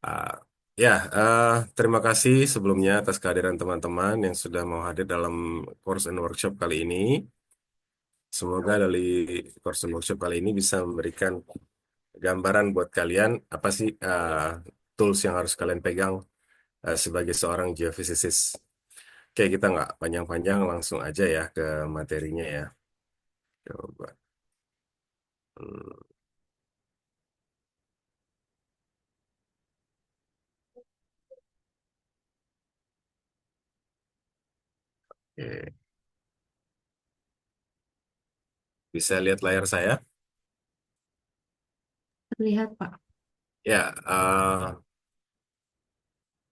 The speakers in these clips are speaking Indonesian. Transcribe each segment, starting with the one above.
Ah, ya, terima kasih sebelumnya atas kehadiran teman-teman yang sudah mau hadir dalam course and workshop kali ini. Semoga dari course and workshop kali ini bisa memberikan gambaran buat kalian apa sih tools yang harus kalian pegang sebagai seorang geophysicist. Oke, kita nggak panjang-panjang, langsung aja ya ke materinya ya. Coba. Hmm, oke. Bisa lihat layar saya? Terlihat, Pak. Ya,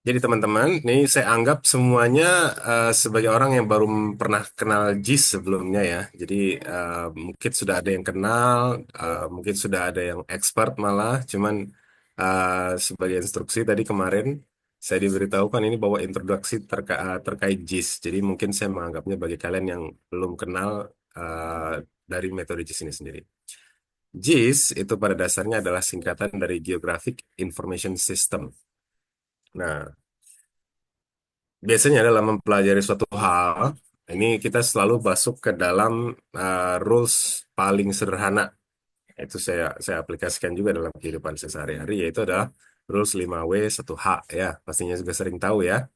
jadi teman-teman, ini saya anggap semuanya sebagai orang yang baru pernah kenal JIS sebelumnya ya. Jadi mungkin sudah ada yang kenal, mungkin sudah ada yang expert malah. Cuman sebagai instruksi tadi kemarin saya diberitahukan ini bahwa introduksi terkait JIS. Jadi mungkin saya menganggapnya bagi kalian yang belum kenal dari metode JIS ini sendiri. JIS itu pada dasarnya adalah singkatan dari Geographic Information System. Nah, biasanya dalam mempelajari suatu hal, ini kita selalu masuk ke dalam rules paling sederhana. Itu saya aplikasikan juga dalam kehidupan saya sehari-hari, yaitu adalah rules 5W 1H ya. Pastinya juga sering tahu ya.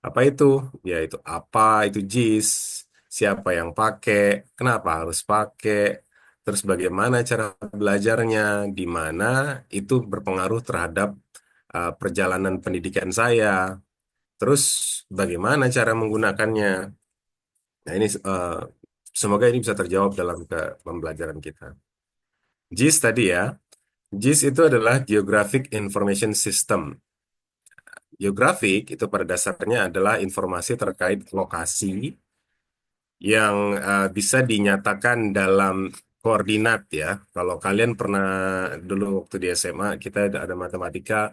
Apa itu? Yaitu apa itu JIS, siapa yang pakai, kenapa harus pakai, terus bagaimana cara belajarnya, di mana itu berpengaruh terhadap perjalanan pendidikan saya. Terus bagaimana cara menggunakannya? Nah ini semoga ini bisa terjawab dalam pembelajaran kita. JIS tadi ya, JIS itu adalah Geographic Information System. Geographic itu pada dasarnya adalah informasi terkait lokasi yang bisa dinyatakan dalam koordinat ya. Kalau kalian pernah dulu waktu di SMA, kita ada matematika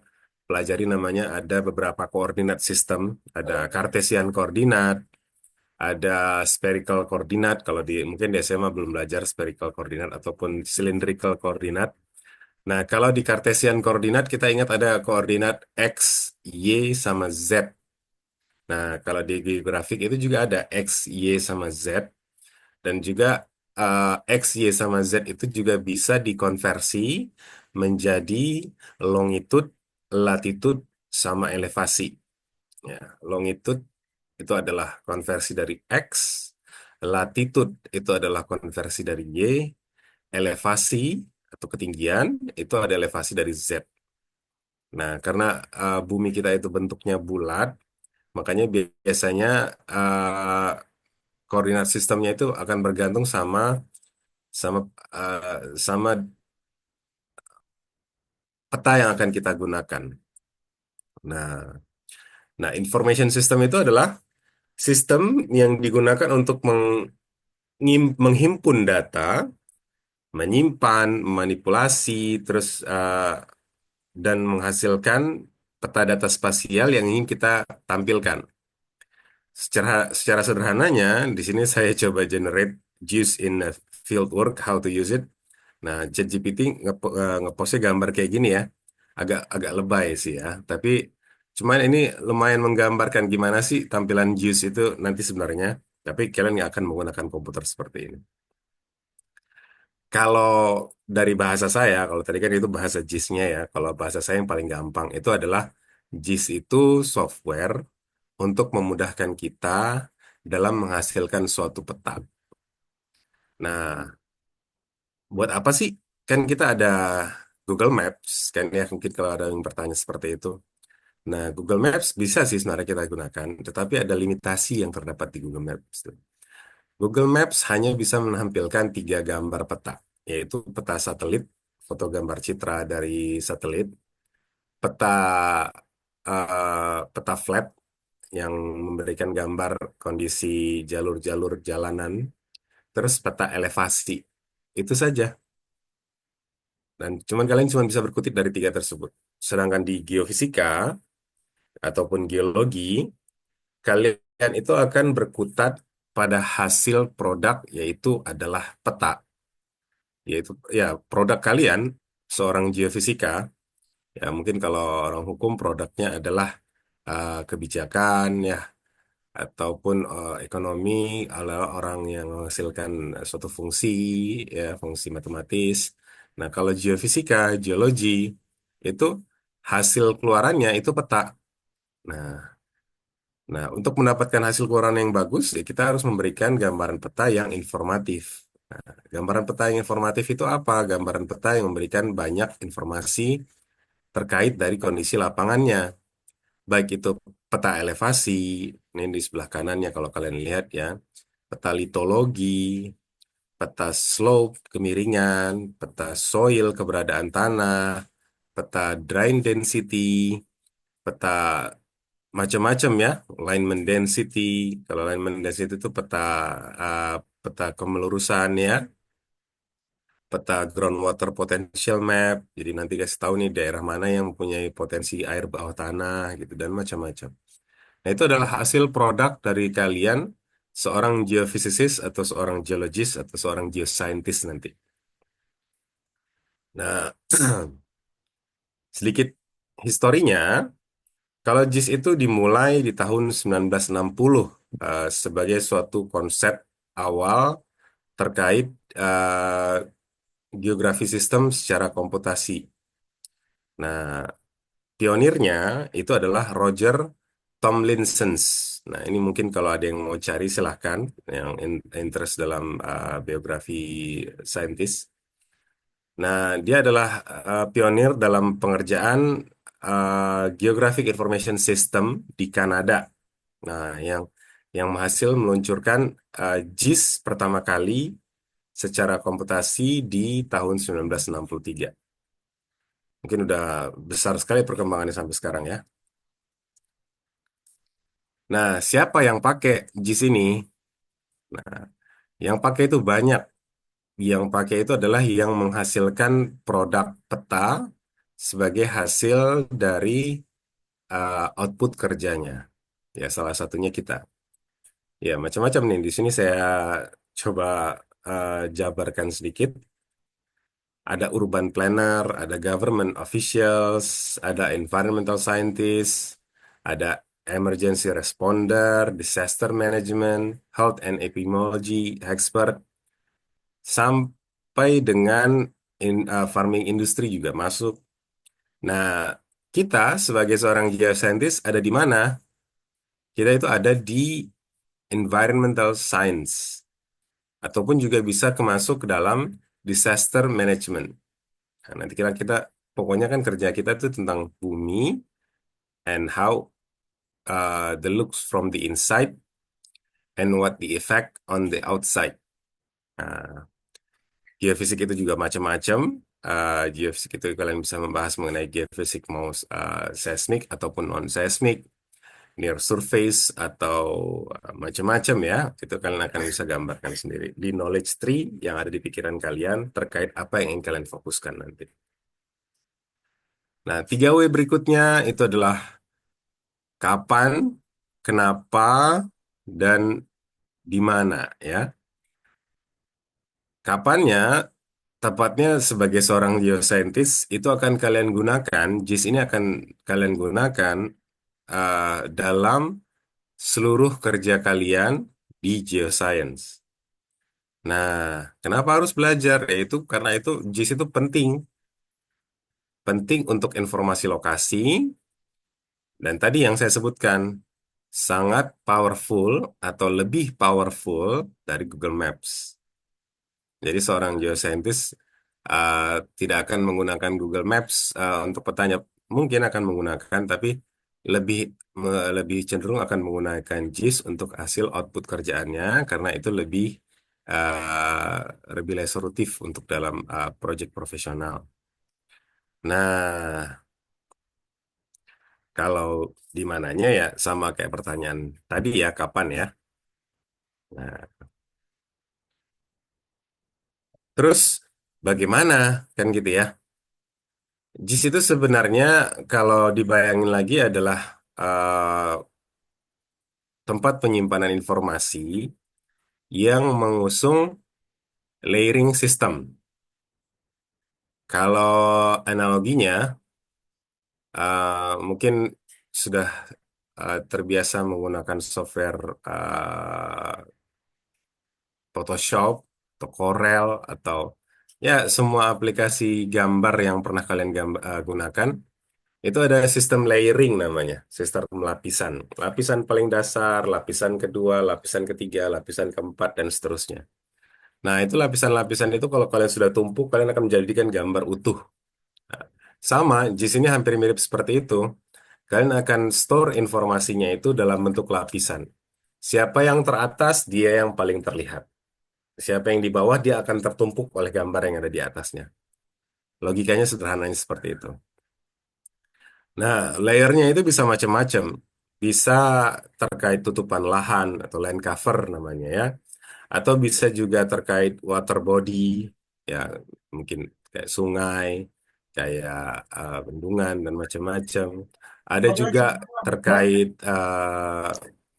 pelajari namanya ada beberapa koordinat sistem, ada Cartesian koordinat, ada spherical koordinat. Kalau di mungkin di SMA belum belajar spherical koordinat ataupun cylindrical koordinat. Nah, kalau di Cartesian koordinat kita ingat ada koordinat X, Y, sama Z. Nah, kalau di grafik itu juga ada X, Y, sama Z. Dan juga X, Y, sama Z itu juga bisa dikonversi menjadi longitude, latitude, sama elevasi. Ya, longitude itu adalah konversi dari X, latitude itu adalah konversi dari Y, elevasi atau ketinggian itu ada elevasi dari Z. Nah, karena bumi kita itu bentuknya bulat, makanya biasanya uh, koordinat sistemnya itu akan bergantung sama sama sama peta yang akan kita gunakan. Nah, nah information system itu adalah sistem yang digunakan untuk menghimpun data, menyimpan, manipulasi, terus dan menghasilkan peta data spasial yang ingin kita tampilkan. Secara sederhananya, di sini saya coba generate use in a field work, how to use it. Nah, ChatGPT ngepostnya gambar kayak gini ya, agak agak lebay sih ya. Tapi cuman ini lumayan menggambarkan gimana sih tampilan use itu nanti sebenarnya. Tapi kalian nggak akan menggunakan komputer seperti ini. Kalau dari bahasa saya, kalau tadi kan itu bahasa JIS-nya ya. Kalau bahasa saya yang paling gampang itu adalah JIS itu software untuk memudahkan kita dalam menghasilkan suatu peta. Nah, buat apa sih? Kan kita ada Google Maps, kan ya mungkin kalau ada yang bertanya seperti itu. Nah, Google Maps bisa sih sebenarnya kita gunakan, tetapi ada limitasi yang terdapat di Google Maps. Google Maps hanya bisa menampilkan 3 gambar peta, yaitu peta satelit, foto gambar citra dari satelit, peta peta flat yang memberikan gambar kondisi jalur-jalur jalanan, terus peta elevasi. Itu saja. Dan cuman kalian cuma bisa berkutik dari 3 tersebut. Sedangkan di geofisika ataupun geologi, kalian itu akan berkutat pada hasil produk yaitu adalah peta. Yaitu ya produk kalian seorang geofisika Ya, mungkin kalau orang hukum produknya adalah kebijakan ya, ataupun ekonomi adalah orang yang menghasilkan suatu fungsi, ya, fungsi matematis. Nah, kalau geofisika, geologi, itu hasil keluarannya itu peta. Nah, untuk mendapatkan hasil keluaran yang bagus, ya kita harus memberikan gambaran peta yang informatif. Nah, gambaran peta yang informatif itu apa? Gambaran peta yang memberikan banyak informasi terkait dari kondisi lapangannya. Baik itu peta elevasi, ini di sebelah kanannya kalau kalian lihat ya, peta litologi, peta slope, kemiringan, peta soil, keberadaan tanah, peta drain density, peta macam-macam ya, alignment density. Kalau alignment density itu peta uh, peta kemelurusan ya, peta groundwater potential map. Jadi nanti kasih tahu nih daerah mana yang mempunyai potensi air bawah tanah gitu dan macam-macam. Nah, itu adalah hasil produk dari kalian seorang geophysicist atau seorang geologist atau seorang geoscientist nanti. Nah, sedikit historinya, kalau JIS itu dimulai di tahun 1960 sebagai suatu konsep awal terkait eh, geografi sistem secara komputasi. Nah, pionirnya itu adalah Roger Tomlinsons. Nah, ini mungkin kalau ada yang mau cari silahkan, yang interest dalam biografi saintis. Nah, dia adalah pionir dalam pengerjaan Geographic Information System di Kanada. Nah, yang berhasil meluncurkan JIS pertama kali secara komputasi di tahun 1963. Mungkin udah besar sekali perkembangannya sampai sekarang ya. Nah, siapa yang pakai JIS ini? Nah, yang pakai itu banyak. Yang pakai itu adalah yang menghasilkan produk peta sebagai hasil dari output kerjanya. Ya, salah satunya kita. Ya, macam-macam nih. Di sini saya coba jabarkan sedikit. Ada urban planner, ada government officials, ada environmental scientist, ada emergency responder, disaster management, health and epidemiology expert, sampai dengan farming industry juga masuk. Nah, kita sebagai seorang geoscientist ada di mana? Kita itu ada di environmental science, ataupun juga bisa kemasuk ke dalam disaster management. Nah, nanti kita pokoknya kan kerja kita itu tentang bumi and how the looks from the inside and what the effect on the outside. Nah, geofisik itu juga macam-macam. Geofisik itu kalian bisa membahas mengenai geofisik mau seismik ataupun non-seismik, near surface atau macam-macam ya. Itu kalian akan bisa gambarkan sendiri di knowledge tree yang ada di pikiran kalian terkait apa yang ingin kalian fokuskan nanti. Nah, 3W berikutnya itu adalah kapan, kenapa, dan di mana ya. Kapannya, tepatnya sebagai seorang geoscientist, itu akan kalian gunakan, JIS ini akan kalian gunakan dalam seluruh kerja kalian di geoscience. Nah, kenapa harus belajar? Yaitu karena itu JIS itu penting. Penting untuk informasi lokasi, dan tadi yang saya sebutkan, sangat powerful atau lebih powerful dari Google Maps. Jadi seorang geoscientist uh, tidak akan menggunakan Google Maps untuk petanya, mungkin akan menggunakan, tapi lebih lebih cenderung akan menggunakan JIS untuk hasil output kerjaannya karena itu uh, lebih resolutif untuk dalam project profesional. Nah, kalau di mananya ya sama kayak pertanyaan tadi ya, kapan ya? Nah, terus bagaimana kan gitu ya? JIS itu sebenarnya kalau dibayangin lagi adalah eh, tempat penyimpanan informasi yang mengusung layering system. Kalau analoginya, Mungkin sudah terbiasa menggunakan software Photoshop atau Corel atau ya semua aplikasi gambar yang pernah kalian gunakan. Itu ada sistem layering namanya, sistem lapisan. Lapisan paling dasar, lapisan kedua, lapisan ketiga, lapisan keempat, dan seterusnya. Nah, itu lapisan-lapisan itu kalau kalian sudah tumpuk, kalian akan menjadikan gambar utuh. Nah, sama, JIS ini hampir mirip seperti itu. Kalian akan store informasinya itu dalam bentuk lapisan. Siapa yang teratas, dia yang paling terlihat. Siapa yang di bawah, dia akan tertumpuk oleh gambar yang ada di atasnya. Logikanya sederhananya seperti itu. Nah, layernya itu bisa macam-macam. Bisa terkait tutupan lahan atau land cover namanya ya. Atau bisa juga terkait water body, ya mungkin kayak sungai, kayak bendungan dan macam-macam. Ada juga terkait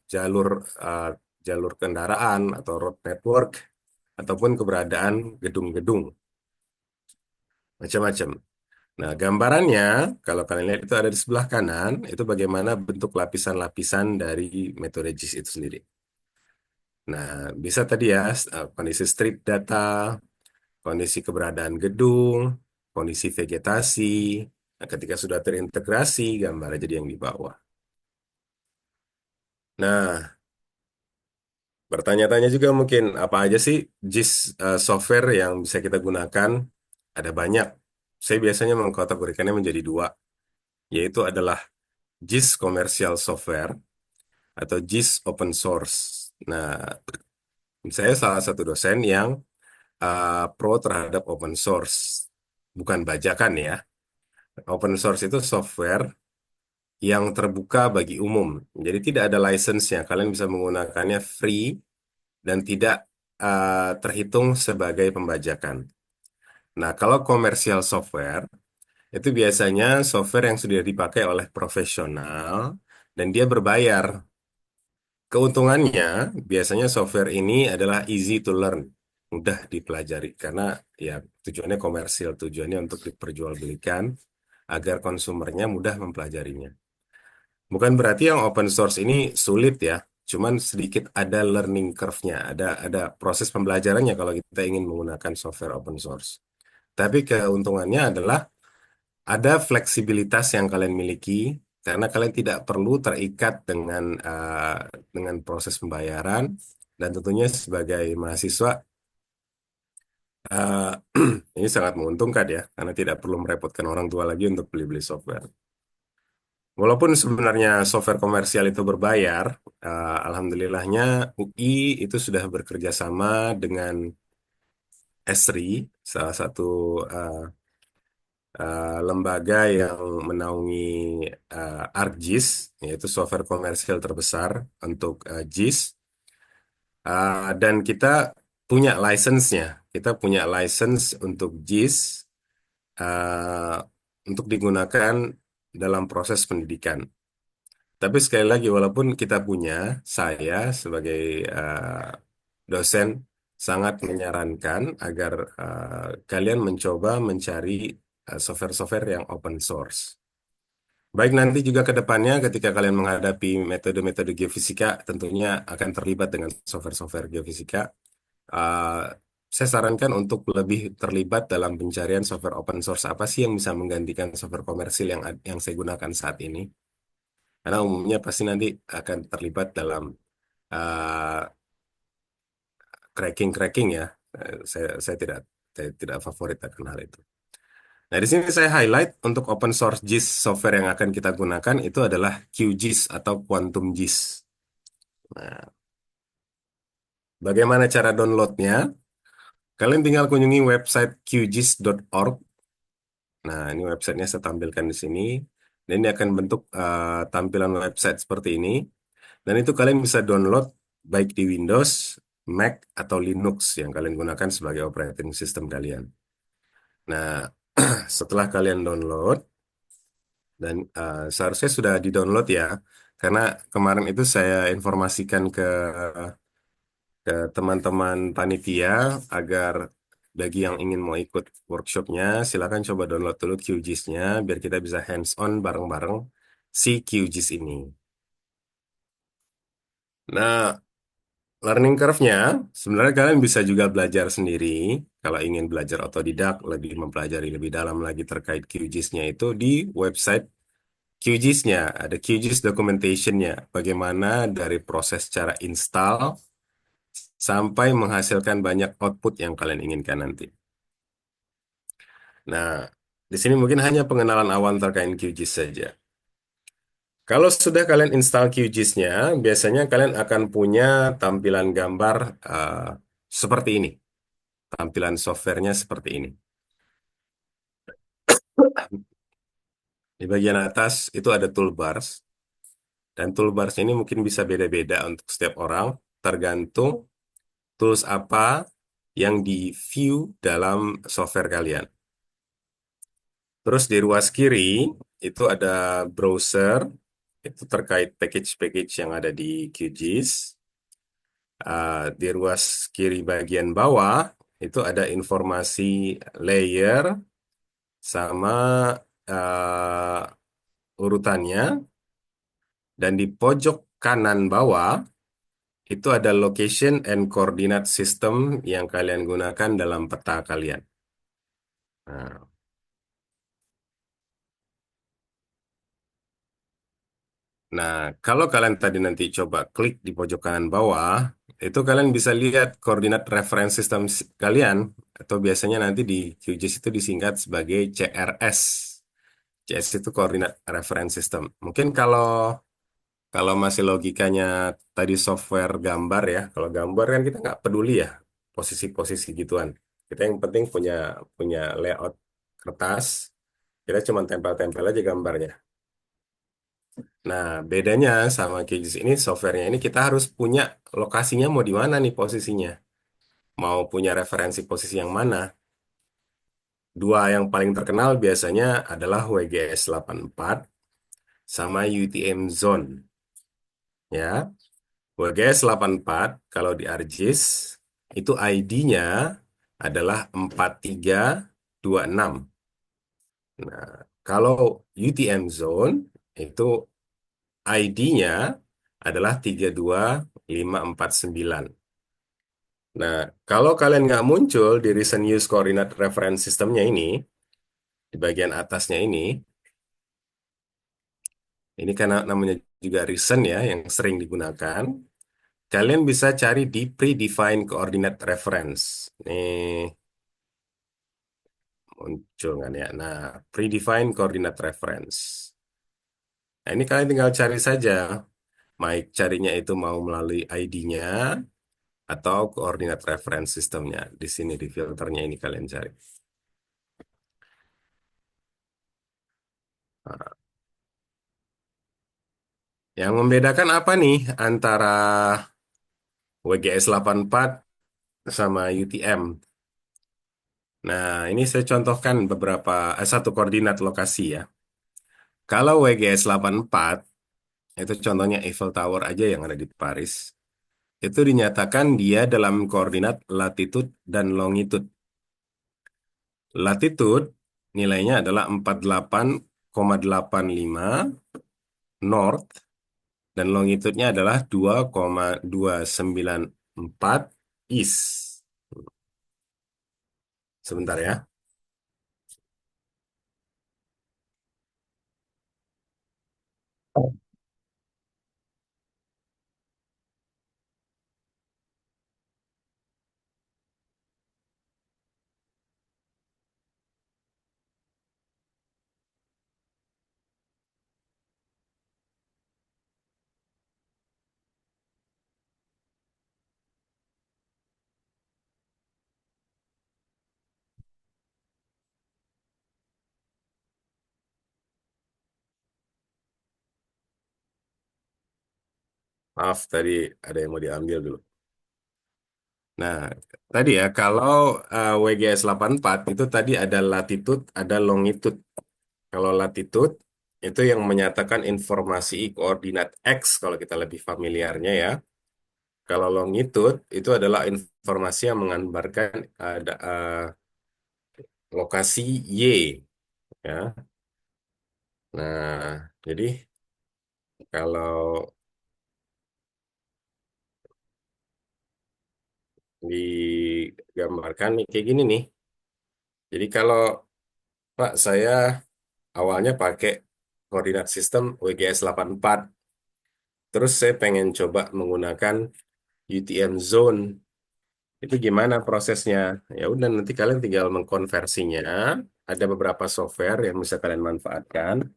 jalur uh, jalur kendaraan atau road network ataupun keberadaan gedung-gedung macam-macam. Nah, gambarannya kalau kalian lihat itu ada di sebelah kanan, itu bagaimana bentuk lapisan-lapisan dari metode JIS itu sendiri. Nah, bisa tadi ya kondisi street data, kondisi keberadaan gedung, kondisi vegetasi. Nah, ketika sudah terintegrasi, gambar jadi yang di bawah. Nah, bertanya-tanya juga mungkin apa aja sih JIS software yang bisa kita gunakan? Ada banyak. Saya biasanya mengkategorikannya menjadi dua, yaitu adalah JIS commercial software atau JIS open source. Nah, saya salah satu dosen yang pro terhadap open source, bukan bajakan ya. Open source itu software yang terbuka bagi umum. Jadi tidak ada license-nya. Kalian bisa menggunakannya free dan tidak terhitung sebagai pembajakan. Nah, kalau komersial software, itu biasanya software yang sudah dipakai oleh profesional dan dia berbayar. Keuntungannya, biasanya software ini adalah easy to learn, mudah dipelajari karena ya tujuannya komersil, tujuannya untuk diperjualbelikan agar konsumernya mudah mempelajarinya. Bukan berarti yang open source ini sulit ya, cuman sedikit ada learning curve-nya, ada proses pembelajarannya kalau kita ingin menggunakan software open source. Tapi keuntungannya adalah ada fleksibilitas yang kalian miliki karena kalian tidak perlu terikat dengan proses pembayaran dan tentunya sebagai mahasiswa uh, ini sangat menguntungkan ya karena tidak perlu merepotkan orang tua lagi untuk beli-beli software. Walaupun sebenarnya software komersial itu berbayar, alhamdulillahnya UI itu sudah bekerja sama dengan Esri, salah satu uh, lembaga yang menaungi ArcGIS, yaitu software komersial terbesar untuk JIS. Dan kita punya license-nya. Kita punya license untuk JIS uh, untuk digunakan dalam proses pendidikan. Tapi sekali lagi, walaupun kita punya, saya sebagai dosen sangat menyarankan agar kalian mencoba mencari software-software yang open source. Baik nanti juga ke depannya ketika kalian menghadapi metode-metode geofisika, tentunya akan terlibat dengan software-software geofisika. Uh, saya sarankan untuk lebih terlibat dalam pencarian software open source apa sih yang bisa menggantikan software komersil yang saya gunakan saat ini. Karena umumnya pasti nanti akan terlibat dalam uh, cracking-cracking ya. Saya tidak favorit akan hal itu. Nah, di sini saya highlight untuk open source JIS software yang akan kita gunakan itu adalah QGIS atau Quantum JIS. Nah, bagaimana cara downloadnya? Kalian tinggal kunjungi website qgis.org. Nah, ini websitenya saya tampilkan di sini. Dan ini akan bentuk tampilan website seperti ini. Dan itu kalian bisa download baik di Windows, Mac, atau Linux yang kalian gunakan sebagai operating system kalian. Nah, setelah kalian download, dan seharusnya sudah di-download ya, karena kemarin itu saya informasikan ke teman-teman panitia agar bagi yang ingin mau ikut workshopnya, silakan coba download dulu QGIS-nya biar kita bisa hands-on bareng-bareng si QGIS ini. Nah, learning curve-nya, sebenarnya kalian bisa juga belajar sendiri. Kalau ingin belajar otodidak, lebih mempelajari lebih dalam lagi terkait QGIS-nya itu di website QGIS-nya. Ada QGIS documentation-nya. Bagaimana dari proses cara install sampai menghasilkan banyak output yang kalian inginkan nanti. Nah, di sini mungkin hanya pengenalan awal terkait QGIS saja. Kalau sudah kalian install QGIS-nya, biasanya kalian akan punya tampilan gambar seperti ini. Tampilan softwarenya seperti ini. Di bagian atas itu ada toolbars, dan toolbars ini mungkin bisa beda-beda untuk setiap orang, tergantung tools apa yang di view dalam software kalian. Terus di ruas kiri itu ada browser, itu terkait package-package yang ada di QGIS. Di ruas kiri bagian bawah itu ada informasi layer sama urutannya, dan di pojok kanan bawah itu ada location and coordinate system yang kalian gunakan dalam peta kalian. Nah, nah, kalau kalian tadi nanti coba klik di pojok kanan bawah, itu kalian bisa lihat koordinat reference system kalian, atau biasanya nanti di QGIS itu disingkat sebagai CRS. CS itu koordinat reference system. Mungkin kalau kalau masih logikanya tadi software gambar ya, kalau gambar kan kita nggak peduli ya posisi-posisi gituan. Kita yang penting punya punya layout kertas, kita cuma tempel-tempel aja gambarnya. Nah, bedanya sama QGIS ini, softwarenya ini kita harus punya lokasinya mau di mana nih posisinya. Mau punya referensi posisi yang mana. Dua yang paling terkenal biasanya adalah WGS 84 sama UTM Zone. Ya, WGS 84 kalau di ArcGIS itu ID-nya adalah 4326. Nah, kalau UTM Zone itu ID-nya adalah 32549. Nah, kalau kalian nggak muncul di Recent Use Coordinate Reference Systemnya ini, di bagian atasnya ini karena namanya juga recent ya, yang sering digunakan, kalian bisa cari di Predefined Coordinate Reference. Nih, muncul kan ya. Nah, Predefined Coordinate Reference. Nah, ini kalian tinggal cari saja. Baik carinya itu mau melalui ID-nya atau koordinat reference sistemnya. Di sini di filternya ini kalian cari. Nah, yang membedakan apa nih antara WGS 84 sama UTM? Nah, ini saya contohkan beberapa satu koordinat lokasi ya. Kalau WGS 84 itu contohnya Eiffel Tower aja yang ada di Paris. Itu dinyatakan dia dalam koordinat latitude dan longitude. Latitude nilainya adalah 48,85 north, dan longitudenya adalah 2,294 east. Sebentar ya. Maaf, tadi ada yang mau diambil dulu. Nah, tadi ya, kalau WGS 84 itu tadi ada latitude, ada longitude. Kalau latitude itu yang menyatakan informasi koordinat X kalau kita lebih familiarnya ya. Kalau longitude itu adalah informasi yang menggambarkan ada lokasi Y, ya. Nah, jadi kalau digambarkan nih kayak gini nih. Jadi kalau Pak saya awalnya pakai koordinat sistem WGS 84, terus saya pengen coba menggunakan UTM zone. Itu gimana prosesnya? Ya udah nanti kalian tinggal mengkonversinya. Ada beberapa software yang bisa kalian manfaatkan.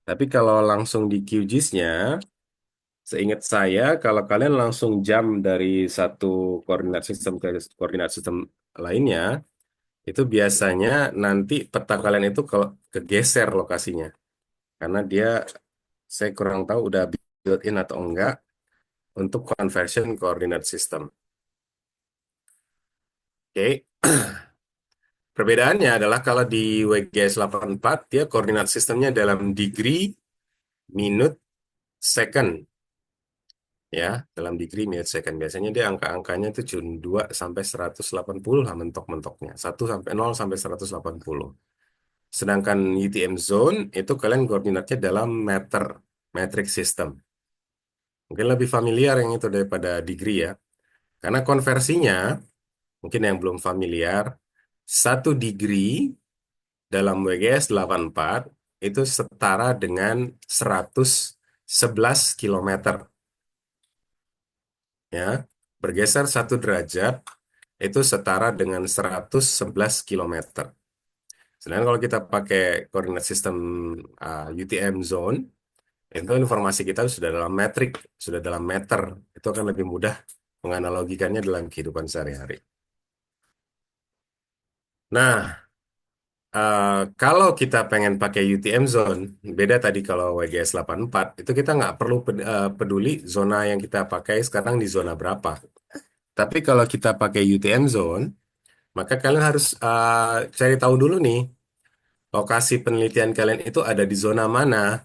Tapi kalau langsung di QGIS-nya, seingat saya kalau kalian langsung jump dari satu koordinat sistem ke koordinat sistem lainnya, itu biasanya nanti peta kalian itu kalau kegeser lokasinya. Karena dia, saya kurang tahu udah built-in atau enggak untuk conversion koordinat sistem. Oke. Perbedaannya adalah kalau di WGS 84 dia koordinat sistemnya dalam degree, minute, second, ya, dalam degree, minute, second. Biasanya dia angka-angkanya itu cuma 2 sampai 180 lah mentok-mentoknya. 1 sampai 0 sampai 180. Sedangkan UTM zone itu kalian koordinatnya dalam meter, metric system. Mungkin lebih familiar yang itu daripada degree ya. Karena konversinya, mungkin yang belum familiar, 1 degree dalam WGS 84 itu setara dengan 111 kilometer. Ya, bergeser 1 derajat itu setara dengan 111 kilometer. Sedangkan kalau kita pakai koordinat sistem UTM zone, itu informasi kita sudah dalam metrik, sudah dalam meter. Itu akan lebih mudah menganalogikannya dalam kehidupan sehari-hari. Nah, kalau kita pengen pakai UTM zone, beda tadi kalau WGS 84, itu kita nggak perlu peduli zona yang kita pakai sekarang di zona berapa. Tapi kalau kita pakai UTM zone, maka kalian harus cari tahu dulu nih, lokasi penelitian kalian itu ada di zona mana.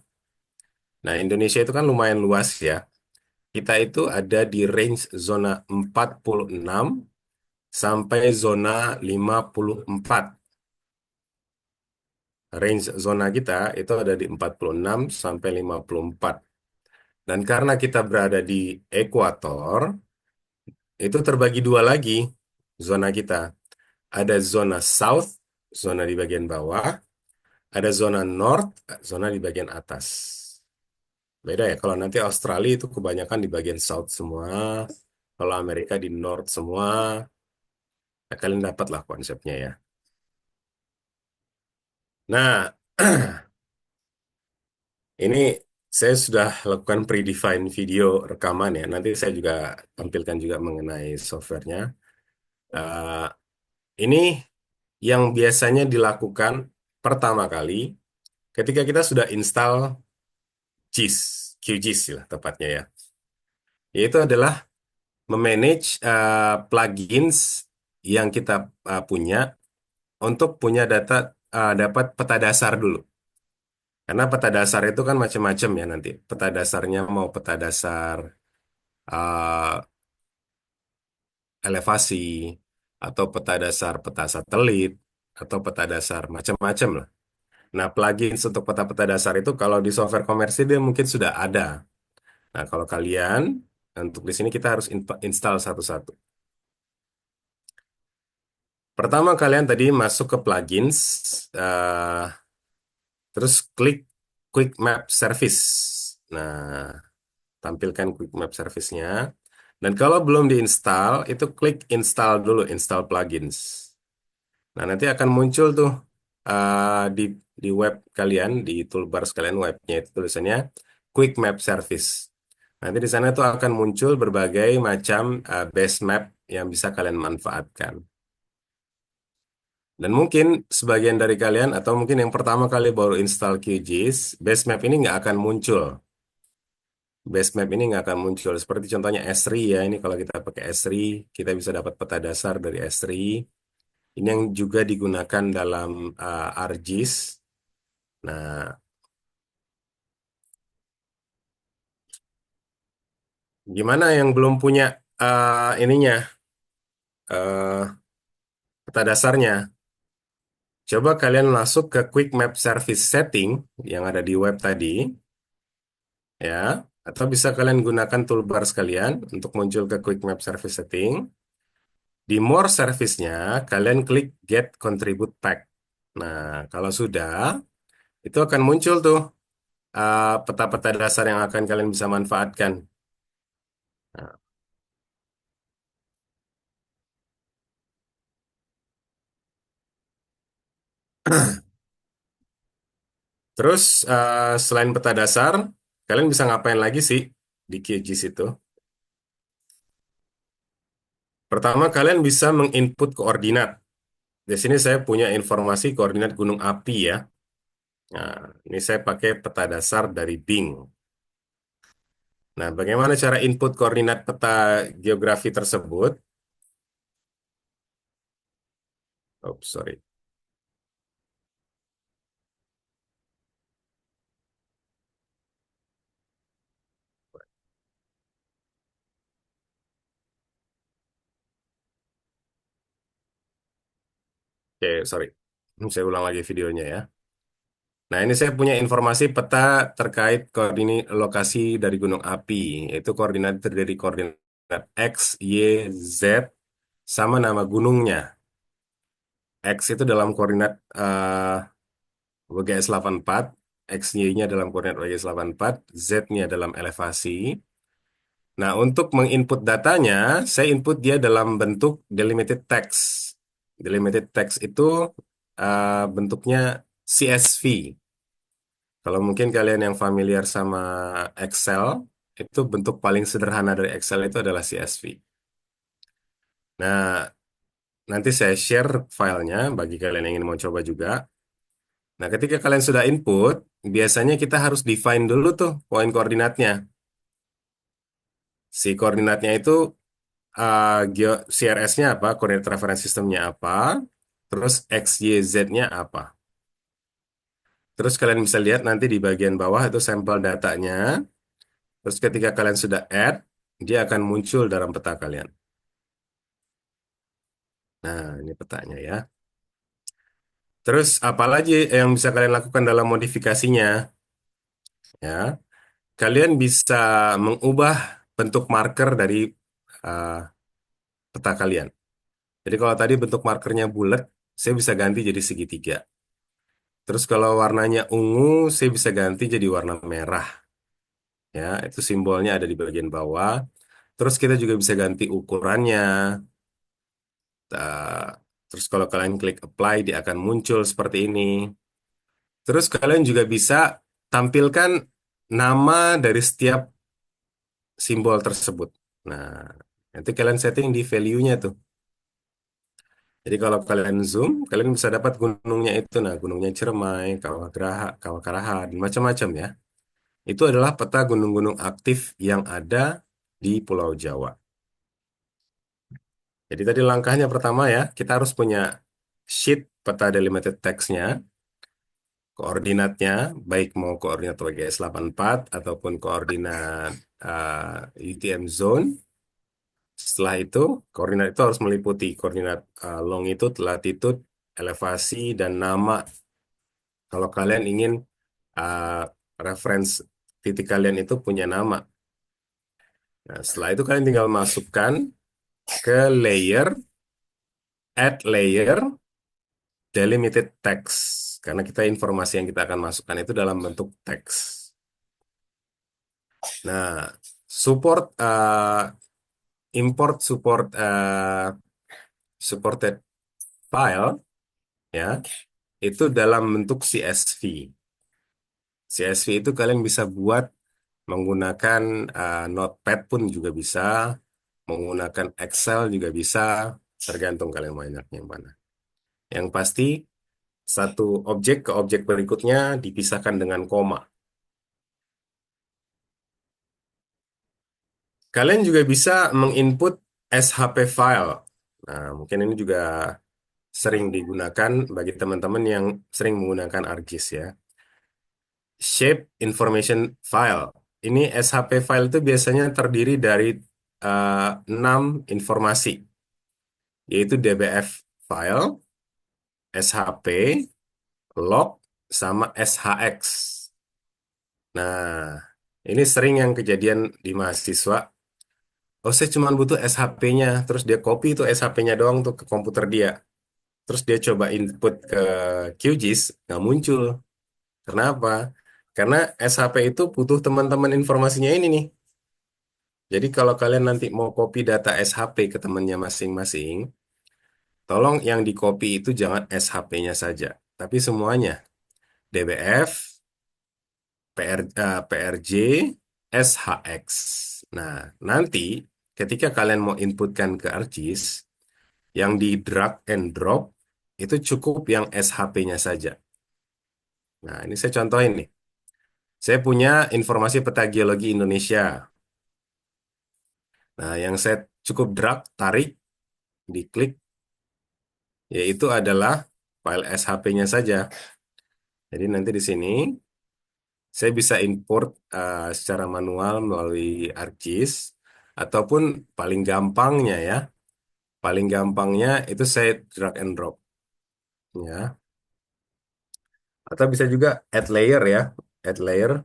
Nah, Indonesia itu kan lumayan luas ya. Kita itu ada di range zona 46 sampai zona 54. Range zona kita itu ada di 46 sampai 54. Dan karena kita berada di ekuator, itu terbagi dua lagi zona kita. Ada zona south, zona di bagian bawah, ada zona north, zona di bagian atas. Beda ya, kalau nanti Australia itu kebanyakan di bagian south semua, kalau Amerika di north semua, nah, kalian dapat lah konsepnya ya. Nah, ini saya sudah lakukan predefined video rekaman ya. Nanti saya juga tampilkan juga mengenai softwarenya. Eh, ini yang biasanya dilakukan pertama kali ketika kita sudah install GIS, QGIS lah tepatnya ya. Yaitu adalah memanage plugins yang kita punya untuk punya data, dapat peta dasar dulu. Karena peta dasar itu kan macam-macam ya nanti. Peta dasarnya mau peta dasar uh, elevasi, atau peta dasar peta satelit, atau peta dasar macam-macam lah. Nah, plugins untuk peta-peta dasar itu kalau di software komersil dia mungkin sudah ada. Nah, kalau kalian, untuk di sini kita harus install satu-satu. Pertama kalian tadi masuk ke plugins, eh, terus klik Quick Map Service. Nah, tampilkan Quick Map Service-nya. Dan kalau belum diinstal, itu klik install dulu, install plugins. Nah, nanti akan muncul tuh di web kalian, di toolbar sekalian webnya itu tulisannya Quick Map Service. Nanti di sana tuh akan muncul berbagai macam base map yang bisa kalian manfaatkan. Dan mungkin sebagian dari kalian atau mungkin yang pertama kali baru install QGIS, base map ini nggak akan muncul. Base map ini nggak akan muncul. Seperti contohnya Esri ya. Ini kalau kita pakai Esri, kita bisa dapat peta dasar dari Esri. Ini yang juga digunakan dalam ArcGIS. Nah, gimana yang belum punya ininya, eh, peta dasarnya. Coba kalian masuk ke Quick Map Service Setting yang ada di web tadi, ya. Atau bisa kalian gunakan toolbar sekalian untuk muncul ke Quick Map Service Setting. Di More Service-nya, kalian klik Get Contribute Pack. Nah, kalau sudah, itu akan muncul tuh peta-peta dasar yang akan kalian bisa manfaatkan. Nah, terus selain peta dasar, kalian bisa ngapain lagi sih di QGIS itu? Pertama, kalian bisa menginput koordinat. Di sini saya punya informasi koordinat gunung api ya. Nah, ini saya pakai peta dasar dari Bing. Nah, bagaimana cara input koordinat peta geografi tersebut? Oh, sorry. Oke, sorry. Saya ulang lagi videonya ya. Nah, ini saya punya informasi peta terkait koordinat lokasi dari gunung api. Itu koordinat terdiri koordinat X, Y, Z, sama nama gunungnya. X itu dalam koordinat WGS 84, X-Y-nya dalam koordinat WGS 84, Z-nya dalam elevasi. Nah, untuk menginput datanya, saya input dia dalam bentuk delimited text. Delimited text itu bentuknya CSV. Kalau mungkin kalian yang familiar sama Excel, itu bentuk paling sederhana dari Excel itu adalah CSV. Nah, nanti saya share filenya bagi kalian yang ingin mau coba juga. Nah, ketika kalian sudah input, biasanya kita harus define dulu tuh poin koordinatnya. Si koordinatnya itu CRS-nya apa, Coordinate Reference System-nya apa, terus X, Y, Z-nya apa. Terus kalian bisa lihat nanti di bagian bawah itu sampel datanya. Terus ketika kalian sudah add, dia akan muncul dalam peta kalian. Nah, ini petanya ya. Terus apalagi yang bisa kalian lakukan dalam modifikasinya? Ya, kalian bisa mengubah bentuk marker dari uh, peta kalian. Jadi kalau tadi bentuk markernya bulat, saya bisa ganti jadi segitiga. Terus kalau warnanya ungu, saya bisa ganti jadi warna merah. Ya, itu simbolnya ada di bagian bawah. Terus kita juga bisa ganti ukurannya. Uh, Terus kalau kalian klik apply, dia akan muncul seperti ini. Terus kalian juga bisa tampilkan nama dari setiap simbol tersebut. Nah, nanti kalian setting di value-nya tuh. Jadi kalau kalian zoom, kalian bisa dapat gunungnya itu. Nah, gunungnya Ciremai, Kawah Geraha, Kawah Karaha, dan macam-macam ya. Itu adalah peta gunung-gunung aktif yang ada di Pulau Jawa. Jadi tadi langkahnya pertama ya, kita harus punya sheet peta delimited text-nya, koordinatnya, baik mau koordinat WGS 84 ataupun koordinat UTM zone. Setelah itu, koordinat itu harus meliputi koordinat longitude, latitude, elevasi, dan nama. Kalau kalian ingin uh, reference titik kalian itu punya nama. Nah, setelah itu kalian tinggal masukkan ke layer, add layer, delimited text. Karena kita informasi yang kita akan masukkan itu dalam bentuk teks. Nah, support import supported file ya itu dalam bentuk CSV. CSV itu kalian bisa buat menggunakan Notepad pun juga bisa, menggunakan Excel juga bisa, tergantung kalian banyak yang mana. Yang pasti satu objek ke objek berikutnya dipisahkan dengan koma. Kalian juga bisa menginput SHP file. Nah, mungkin ini juga sering digunakan bagi teman-teman yang sering menggunakan ArcGIS ya. Shape Information File. Ini SHP file itu biasanya terdiri dari enam informasi, yaitu DBF file, SHP, log, sama SHX. Nah, ini sering yang kejadian di mahasiswa. Oh, saya cuma butuh SHP-nya, terus dia copy itu SHP-nya doang tuh ke komputer dia. Terus dia coba input ke QGIS, nggak muncul. Kenapa? Karena SHP itu butuh teman-teman informasinya ini nih. Jadi kalau kalian nanti mau copy data SHP ke temannya masing-masing, tolong yang di copy itu jangan SHP-nya saja, tapi semuanya. DBF, PRJ, SHX. Nah, nanti ketika kalian mau inputkan ke ArcGIS, yang di drag and drop itu cukup yang SHP-nya saja. Nah, ini saya contohin nih. Saya punya informasi peta geologi Indonesia. Nah, yang saya cukup drag, tarik, diklik, yaitu adalah file SHP-nya saja. Jadi nanti di sini saya bisa import secara manual melalui ArcGIS, ataupun paling gampangnya ya, paling gampangnya itu saya drag and drop ya. Atau bisa juga add layer ya, add layer,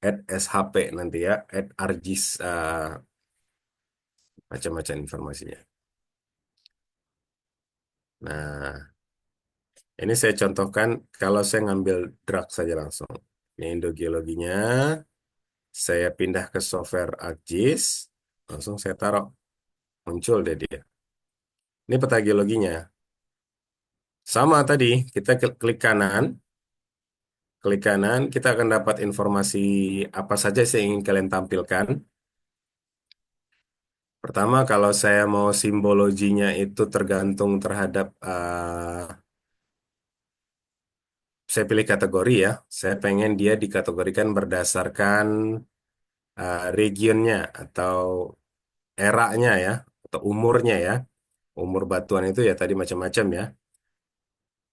add SHP nanti ya, add ArcGIS, macam-macam informasinya. Nah, ini saya contohkan kalau saya ngambil drag saja langsung. Ini endogeologinya, saya pindah ke software ArcGIS, langsung saya taruh, muncul deh dia. Ini peta geologinya. Sama tadi, kita klik kanan, kita akan dapat informasi apa saja sih yang ingin kalian tampilkan. Pertama, kalau saya mau simbologinya itu tergantung terhadap, saya pilih kategori ya. Saya pengen dia dikategorikan berdasarkan regionnya atau eranya ya, atau umurnya ya. Umur batuan itu ya tadi macam-macam ya.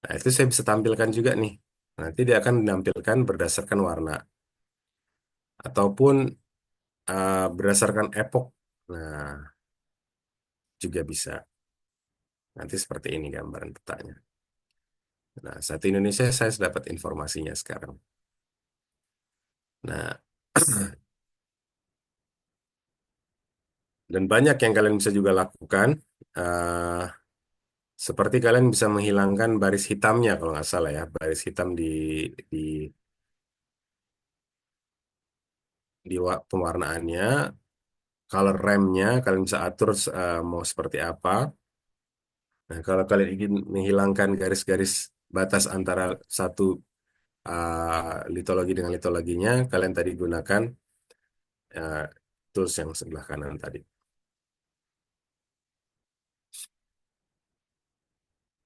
Nah, itu saya bisa tampilkan juga nih. Nanti dia akan menampilkan berdasarkan warna ataupun berdasarkan epoch. Nah, juga bisa. Nanti seperti ini gambaran petanya. Nah, satu Indonesia saya sudah dapat informasinya sekarang. Nah, dan banyak yang kalian bisa juga lakukan. eh, Seperti kalian bisa menghilangkan baris hitamnya kalau nggak salah ya, baris hitam di pewarnaannya, color remnya kalian bisa atur mau seperti apa. Nah, kalau kalian ingin menghilangkan garis-garis batas antara satu litologi dengan litologinya, kalian tadi gunakan uh, tools yang sebelah kanan tadi.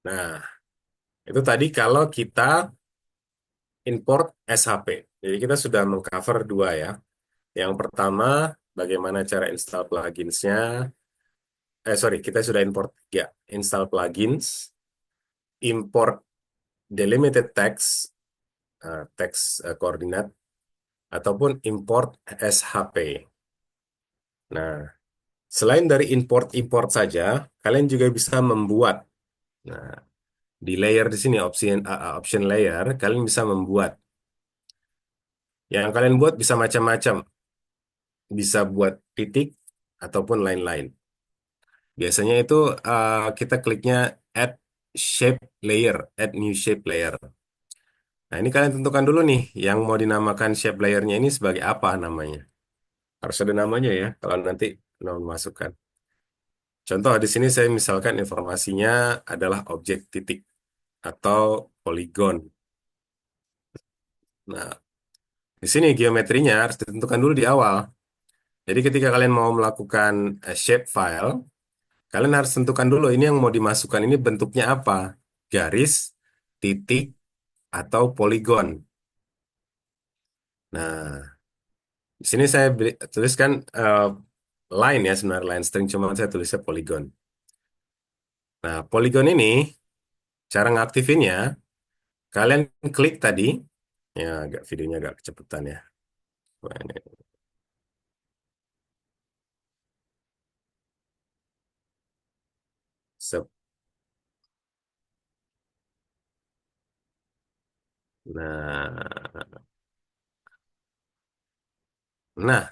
Nah, itu tadi kalau kita import SHP. Jadi kita sudah mengcover dua ya. Yang pertama, bagaimana cara install pluginsnya. Sorry, kita sudah import ya, install plugins, import delimited text, text koordinat, ataupun import SHP. Nah, selain dari import-import saja, kalian juga bisa membuat. Nah, di layer di sini option layer, kalian bisa membuat. Yang kalian buat bisa macam-macam, bisa buat titik ataupun lain-lain. Biasanya itu kita kliknya add shape layer, add new shape layer. Nah, ini kalian tentukan dulu nih, yang mau dinamakan shape layernya ini sebagai apa namanya. Harus ada namanya ya, kalau nanti mau masukkan. Contoh di sini saya misalkan informasinya adalah objek titik atau poligon. Nah, di sini geometrinya harus ditentukan dulu di awal. Jadi ketika kalian mau melakukan shape file, kalian harus tentukan dulu ini yang mau dimasukkan ini bentuknya apa. Garis, titik, atau poligon. Nah, di sini saya tuliskan line ya, sebenarnya line string, cuma saya tulisnya poligon. Nah, poligon ini, cara ngaktifinnya, kalian klik tadi, ya agak videonya agak kecepatan ya. Wah, ini. Nah, nah,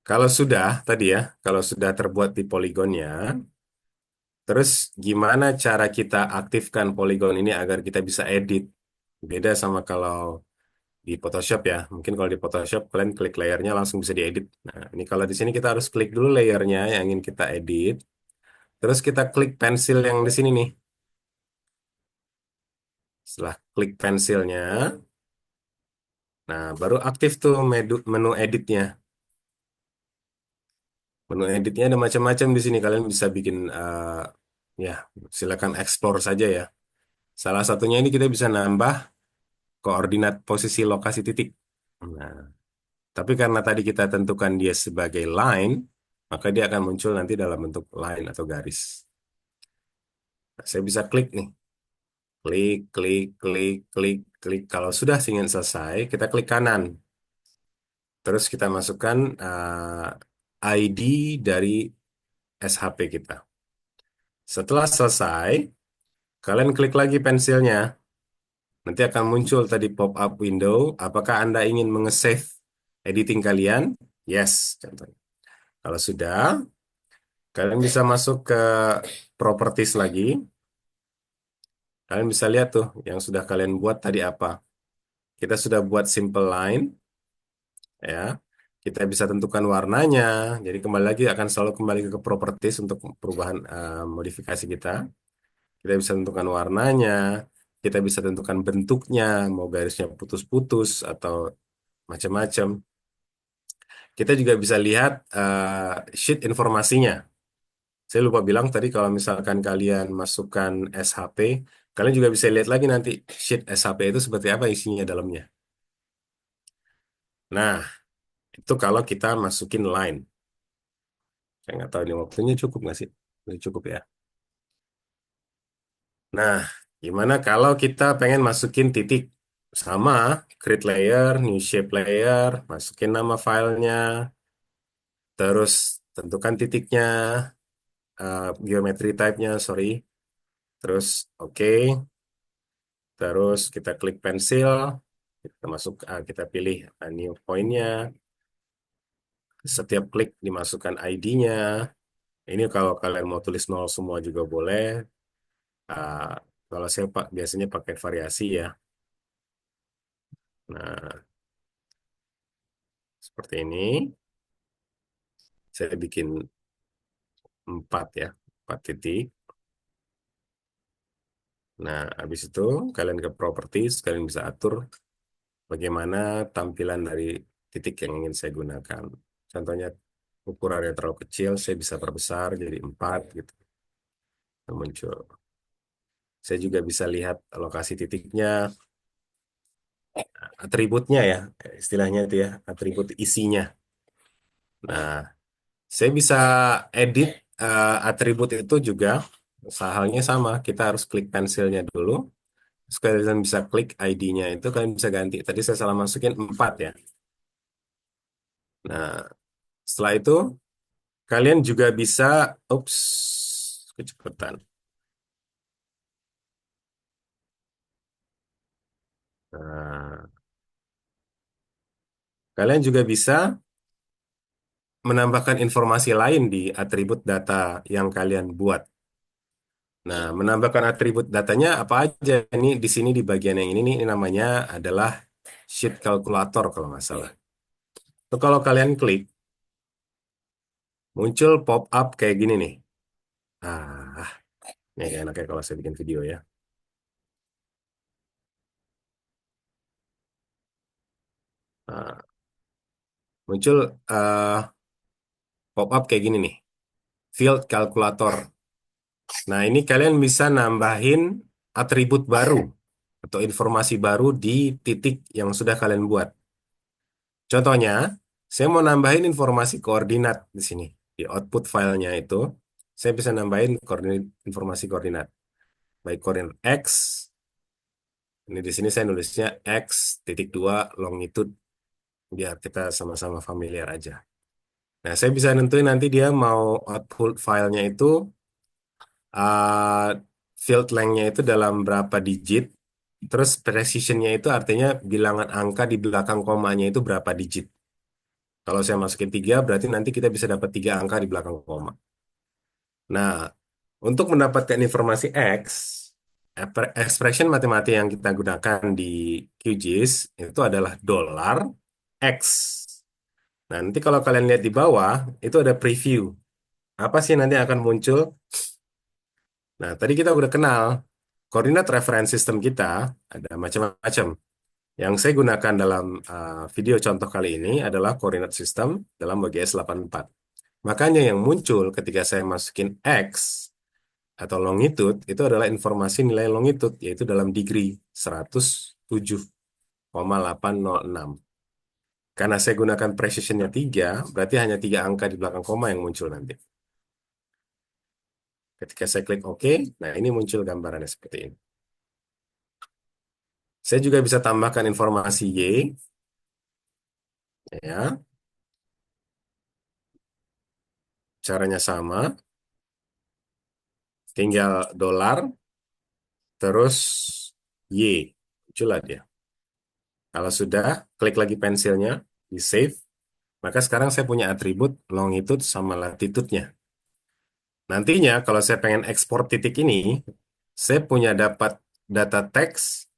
kalau sudah tadi ya, kalau sudah terbuat di poligonnya, terus gimana cara kita aktifkan poligon ini agar kita bisa edit? Beda sama kalau di Photoshop ya. Mungkin kalau di Photoshop kalian klik layernya langsung bisa diedit. Nah, ini kalau di sini kita harus klik dulu layernya yang ingin kita edit. Terus kita klik pensil yang di sini nih. Setelah klik pensilnya, nah baru aktif tuh menu editnya. Menu editnya ada macam-macam di sini. Kalian bisa bikin ya silakan explore saja ya. Salah satunya ini kita bisa nambah koordinat posisi lokasi titik. Nah, tapi karena tadi kita tentukan dia sebagai line, maka dia akan muncul nanti dalam bentuk line atau garis. Nah, saya bisa klik nih. Klik, klik, klik, klik, klik. Kalau sudah ingin selesai, kita klik kanan. Terus kita masukkan ID dari SHP kita. Setelah selesai, kalian klik lagi pensilnya. Nanti akan muncul tadi pop-up window. Apakah Anda ingin menge-save editing kalian? Yes, contohnya. Kalau sudah, kalian bisa masuk ke properties lagi. Kalian bisa lihat tuh yang sudah kalian buat tadi apa. Kita sudah buat simple line, ya. Kita bisa tentukan warnanya. Jadi kembali lagi akan selalu kembali ke properties untuk perubahan modifikasi kita. Kita bisa tentukan warnanya. Kita bisa tentukan bentuknya, mau garisnya putus-putus atau macam-macam. Kita juga bisa lihat sheet informasinya. Saya lupa bilang tadi kalau misalkan kalian masukkan SHP, kalian juga bisa lihat lagi nanti sheet SHP itu seperti apa isinya dalamnya. Nah, itu kalau kita masukin line. Saya nggak tahu ini waktunya cukup nggak sih? Udah cukup ya. Nah, gimana kalau kita pengen masukin titik? Sama, create layer, new shape layer, masukin nama filenya, terus tentukan titiknya, geometry type-nya, sorry. Terus oke, terus kita klik pensil, kita masuk, kita pilih new point-nya. Setiap klik dimasukkan ID-nya. Ini kalau kalian mau tulis nol semua juga boleh. Ah, kalau saya biasanya pakai variasi ya. Nah, seperti ini. Saya bikin 4 ya, 4 titik. Nah, habis itu kalian ke properties, kalian bisa atur bagaimana tampilan dari titik yang ingin saya gunakan. Contohnya ukurannya terlalu kecil, saya bisa perbesar jadi 4 gitu. Muncul. Saya juga bisa lihat lokasi titiknya, atributnya ya, istilahnya itu ya, atribut isinya. Nah, saya bisa edit atribut itu juga, halnya sama, kita harus klik pensilnya dulu, terus kalian bisa klik ID-nya itu, kalian bisa ganti. Tadi saya salah masukin 4 ya. Nah, setelah itu, kalian juga bisa, ups, kecepatan. Nah, kalian juga bisa menambahkan informasi lain di atribut data yang kalian buat. Nah, menambahkan atribut datanya apa aja? Ini di sini di bagian yang ini nih, ini namanya adalah sheet calculator kalau nggak salah. Itu kalau kalian klik, muncul pop up kayak gini nih. Ah, ini enaknya kalau saya bikin video ya. Nah, muncul pop up kayak gini nih. Field calculator. Nah, ini kalian bisa nambahin atribut baru atau informasi baru di titik yang sudah kalian buat. Contohnya, saya mau nambahin informasi koordinat di sini. Di output filenya itu, saya bisa nambahin informasi koordinat. Baik koordinat X, ini di sini saya nulisnya X titik 2 longitude, biar kita sama-sama familiar aja. Nah, saya bisa nentuin nanti dia mau output filenya itu, uh, field length-nya itu dalam berapa digit, Terus precisionnya itu artinya bilangan angka di belakang komanya itu berapa digit. Kalau saya masukin 3, berarti nanti kita bisa dapat 3 angka di belakang koma. Nah, untuk mendapatkan informasi X, expression matematik yang kita gunakan di QGIS itu adalah dolar X. Nah, nanti kalau kalian lihat di bawah, itu ada preview. Apa sih nanti yang akan muncul? Nah, tadi kita udah kenal koordinat reference system kita ada macam-macam. Yang saya gunakan dalam video contoh kali ini adalah koordinat sistem dalam WGS 84. Makanya yang muncul ketika saya masukin X atau longitude itu adalah informasi nilai longitude, yaitu dalam degree 107,806. Karena saya gunakan precisionnya 3, berarti hanya 3 angka di belakang koma yang muncul nanti. Ketika saya klik OK, nah ini muncul gambarannya seperti ini. Saya juga bisa tambahkan informasi Y, ya, caranya sama, tinggal dolar, terus Y, muncullah dia. Kalau sudah, klik lagi pensilnya, di save, maka sekarang saya punya atribut longitude sama latitude-nya. Nantinya kalau saya pengen ekspor titik ini, saya punya dapat data teks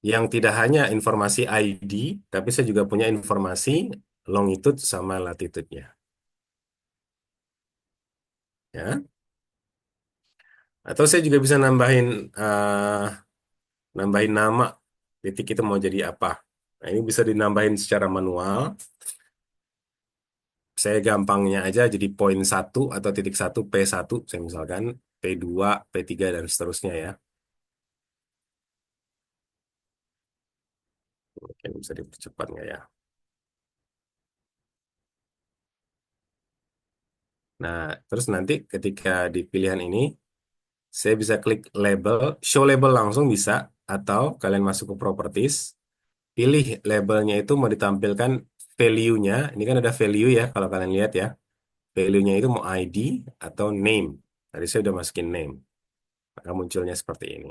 yang tidak hanya informasi ID, tapi saya juga punya informasi longitude sama latitude-nya. Ya. Atau saya juga bisa nambahin nama titik itu mau jadi apa. Nah, ini bisa dinambahin secara manual. Saya gampangnya aja jadi poin 1 atau titik 1 P1, saya misalkan P2, P3 dan seterusnya ya. Mungkin bisa dipercepat nggak ya? Nah, terus nanti ketika di pilihan ini, saya bisa klik label, show label langsung bisa, atau kalian masuk ke properties, pilih labelnya itu mau ditampilkan value-nya. Ini kan ada value ya, kalau kalian lihat ya. Value-nya itu mau ID atau name. Tadi saya udah masukin name, maka munculnya seperti ini.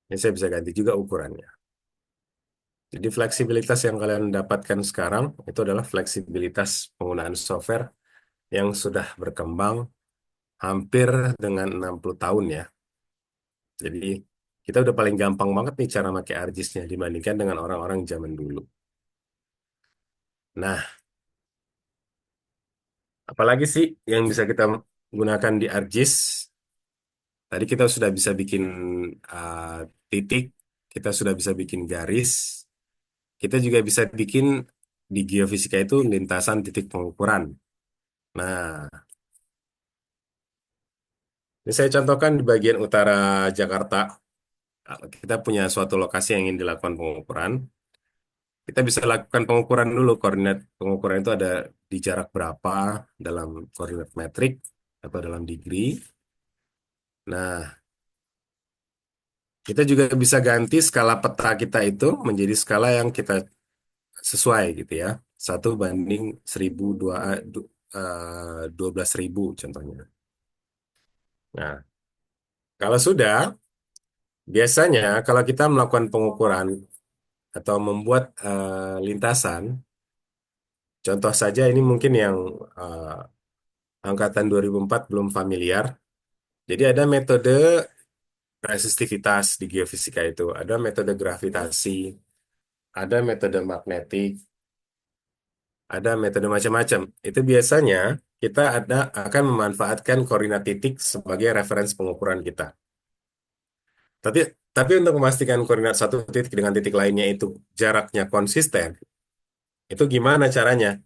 Ini saya bisa ganti juga ukurannya. Jadi fleksibilitas yang kalian dapatkan sekarang itu adalah fleksibilitas penggunaan software yang sudah berkembang hampir dengan 60 tahun ya. Jadi kita udah paling gampang banget nih cara pakai ArcGIS-nya dibandingkan dengan orang-orang zaman dulu. Nah, apalagi sih yang bisa kita gunakan di ArcGIS? Tadi kita sudah bisa bikin uh, titik, kita sudah bisa bikin garis, kita juga bisa bikin di geofisika itu lintasan titik pengukuran. Nah, ini saya contohkan di bagian utara Jakarta. Kita punya suatu lokasi yang ingin dilakukan pengukuran. Kita bisa lakukan pengukuran dulu. Koordinat pengukuran itu ada di jarak berapa dalam koordinat metrik atau dalam degree. Nah, kita juga bisa ganti skala peta kita itu menjadi skala yang kita sesuai gitu ya. 1 banding 12.000 contohnya. Nah, kalau sudah, biasanya kalau kita melakukan pengukuran atau membuat lintasan, contoh saja ini mungkin yang eh, angkatan 2004 belum familiar. Jadi ada metode resistivitas di geofisika itu, ada metode gravitasi, ada metode magnetik, ada metode macam-macam. Itu biasanya kita akan memanfaatkan koordinat titik sebagai referensi pengukuran kita. Tapi tapi untuk memastikan koordinat satu titik dengan titik lainnya itu jaraknya konsisten, itu gimana caranya?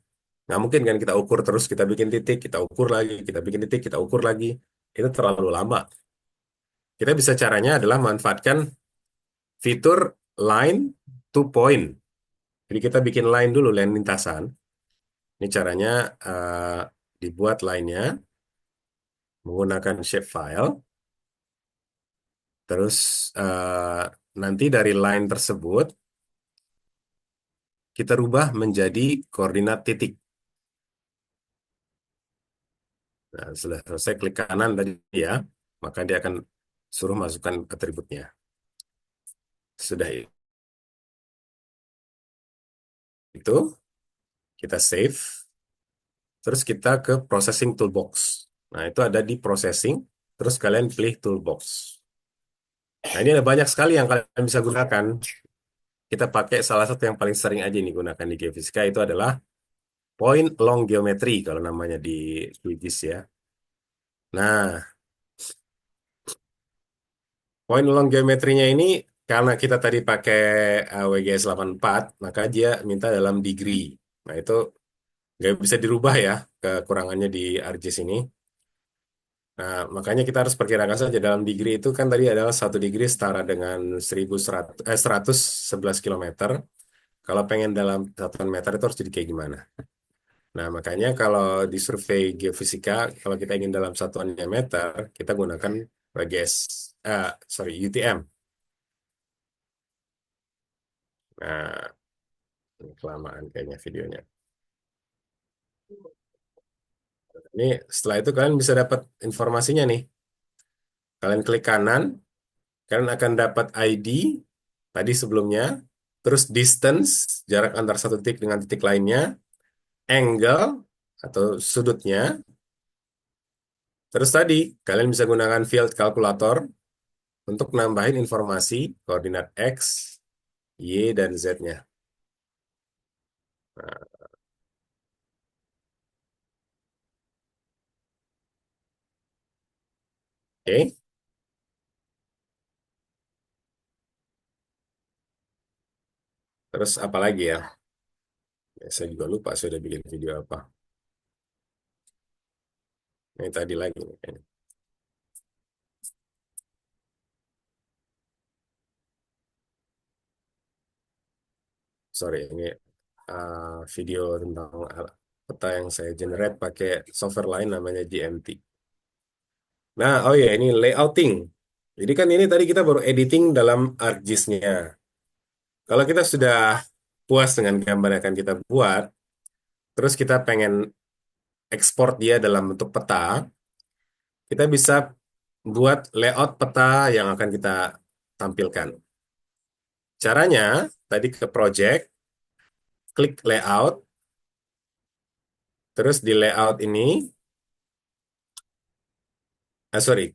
Nggak mungkin kan kita ukur terus, kita bikin titik, kita ukur lagi, kita bikin titik, kita ukur lagi. Itu terlalu lama. Kita bisa caranya adalah manfaatkan fitur line to point. Jadi kita bikin line dulu, line lintasan. Ini caranya dibuat line-nya menggunakan shapefile. Terus nanti dari line tersebut kita rubah menjadi koordinat titik. Nah, sudah selesai klik kanan tadi ya. maka dia akan suruh masukkan atributnya. Sudah itu, kita save, terus kita ke processing toolbox. Nah, itu ada di processing, terus kalian pilih toolbox. Nah, ini ada banyak sekali yang kalian bisa gunakan. Kita pakai salah satu yang paling sering aja nih gunakan di Geofisika itu adalah point long geometry kalau namanya di QGIS ya. Nah, point long geometrinya ini karena kita tadi pakai WGS 84, maka dia minta dalam degree. Nah, itu nggak bisa dirubah ya kekurangannya di ArcGIS ini. Nah, makanya kita harus perkirakan saja dalam degree itu kan tadi adalah 1 degree setara dengan 111 kilometer. Kalau pengen dalam satuan meter itu harus jadi kayak gimana? Nah, makanya kalau di survei geofisika, kalau kita ingin dalam satuannya meter, kita gunakan WGS, sorry, UTM. Nah, ini kelamaan kayaknya videonya. Ini setelah itu kalian bisa dapat informasinya nih. Kalian klik kanan, kalian akan dapat ID tadi sebelumnya, terus distance, jarak antar satu titik dengan titik lainnya, angle atau sudutnya, terus tadi kalian bisa gunakan field calculator untuk nambahin informasi koordinat X, Y, dan Z-nya. Nah, oke, terus apa lagi ya? Ya, saya juga lupa saya udah bikin video apa. Ini tadi lagi nih kayaknya. Sorry, ini video tentang peta yang saya generate pakai software lain namanya GMT. Nah, oh ya, ini layouting. Jadi kan ini tadi kita baru editing dalam ArcGIS-nya. Kalau kita sudah puas dengan gambar yang akan kita buat, terus kita pengen ekspor dia dalam bentuk peta, kita bisa buat layout peta yang akan kita tampilkan. Caranya, tadi ke project, klik layout, terus di layout ini, sorry,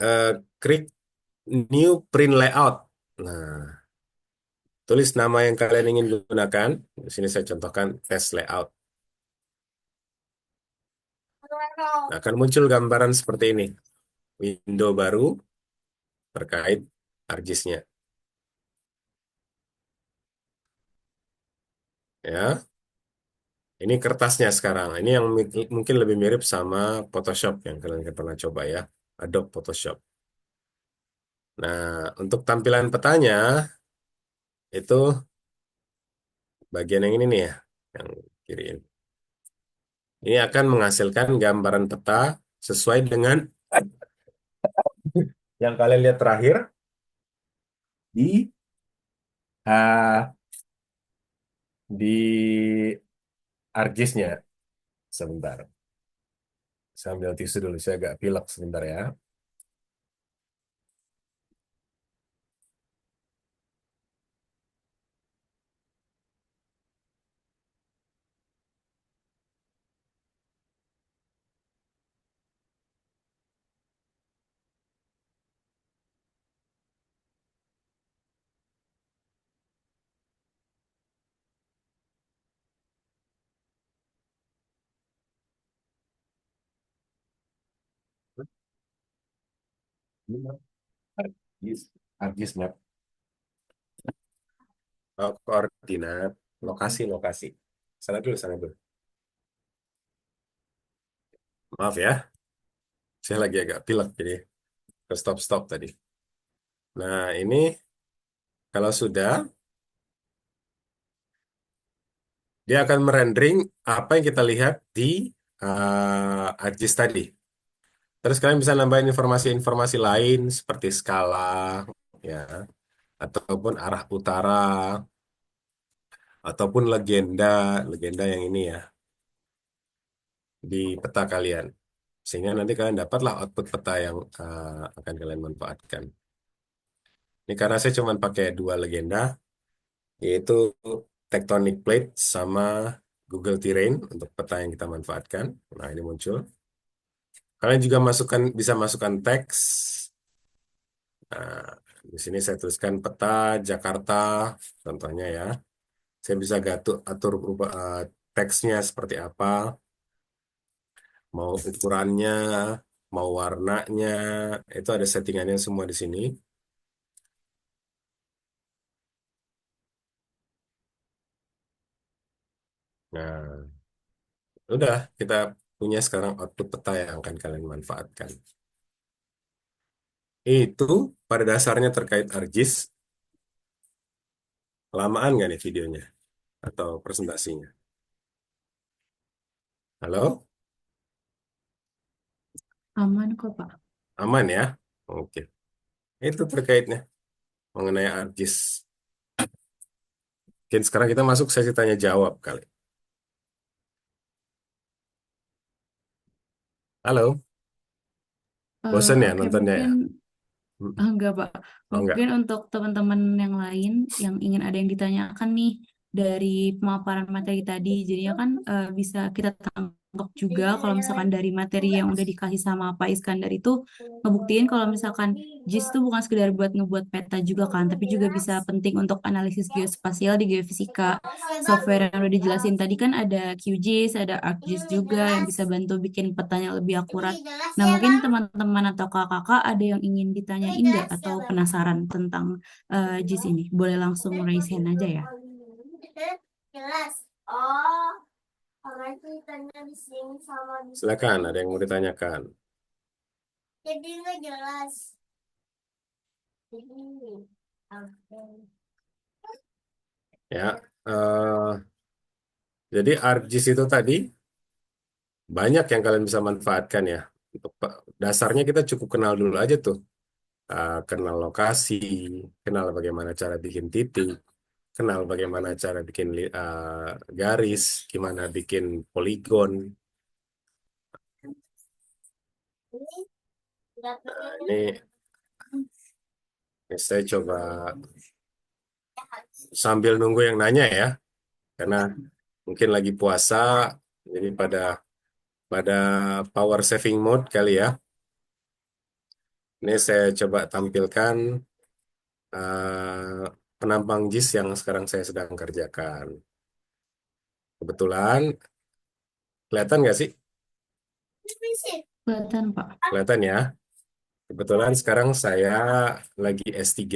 eh, klik new print layout. Nah, tulis nama yang kalian ingin gunakan. Di sini saya contohkan test layout. Nah, akan muncul gambaran seperti ini. Window baru terkait ArcGIS-nya. Ya, ini kertasnya sekarang. Ini yang mungkin lebih mirip sama Photoshop yang kalian pernah coba ya. Adobe Photoshop. Nah, untuk tampilan petanya itu bagian yang ini nih ya, yang kiri ini. Ini akan menghasilkan gambaran peta sesuai dengan yang kalian lihat terakhir di ah, di ArcGIS-nya. Sebentar. Saya ambil tisu dulu, saya agak pilek sebentar ya. ArcGIS, ArcGIS Map. Oh, koordinat, lokasi-lokasi. Sana dulu. Maaf ya, saya lagi agak pilek jadi stop-stop tadi. Nah, ini kalau sudah, dia akan merendering apa yang kita lihat di ArcGIS tadi. Terus kalian bisa nambahin informasi-informasi lain seperti skala, ya, ataupun arah utara, ataupun legenda yang ini ya, di peta kalian. Sehingga nanti kalian dapatlah output peta yang akan kalian manfaatkan. Ini karena saya cuma pakai dua legenda, yaitu Tectonic Plate sama Google Terrain untuk peta yang kita manfaatkan. Nah, ini muncul. Kalian juga bisa masukkan teks. Nah, di sini saya tuliskan peta Jakarta, contohnya ya. Saya bisa atur berubah teksnya seperti apa, mau ukurannya, mau warnanya, itu ada settingannya semua di sini. Nah, udah kita punya sekarang output peta yang akan kalian manfaatkan. Itu pada dasarnya terkait ArcGIS, lamaan nggak nih videonya atau presentasinya? Halo? Aman kok, Pak. Aman ya? Oke. Itu terkaitnya mengenai ArcGIS. Mungkin sekarang kita masuk sesi tanya jawab kali. Halo? Bosan ya Oke, nontonnya ya? mungkin enggak, Pak. Oh Mungkin enggak. untuk teman-teman yang lain yang ingin ada yang ditanyakan nih dari pemaparan materi tadi, jadinya kan bisa kita tangkap juga kalau misalkan dari materi yang udah dikasih sama Pak Iskandar itu ngebuktiin kalau misalkan JIS itu bukan sekedar buat ngebuat peta juga kan, tapi juga bisa penting untuk analisis geospasial di geofisika. Software yang udah dijelasin tadi kan ada QGIS, ada ArcGIS juga yang bisa bantu bikin petanya lebih akurat. Nah, mungkin teman-teman atau kakak-kakak ada yang ingin ditanyain nggak atau penasaran tentang JIS ini? Boleh langsung raise hand aja ya. Silakan, ada yang mau ditanyakan. Ya, jadi ArcGIS itu tadi banyak yang kalian bisa manfaatkan ya. Dasarnya kita cukup kenal dulu aja tuh. Kenal lokasi, kenal bagaimana cara bikin titik, kenal bagaimana cara bikin garis, gimana bikin poligon. Ini, ini saya coba sambil nunggu yang nanya ya, karena mungkin lagi puasa, jadi pada pada power saving mode kali ya. Ini saya coba tampilkan eh, penampang JIS yang sekarang saya sedang kerjakan. Kebetulan, kelihatan nggak sih? Kelihatan, Pak. Kelihatan ya. Kebetulan sekarang saya lagi S3.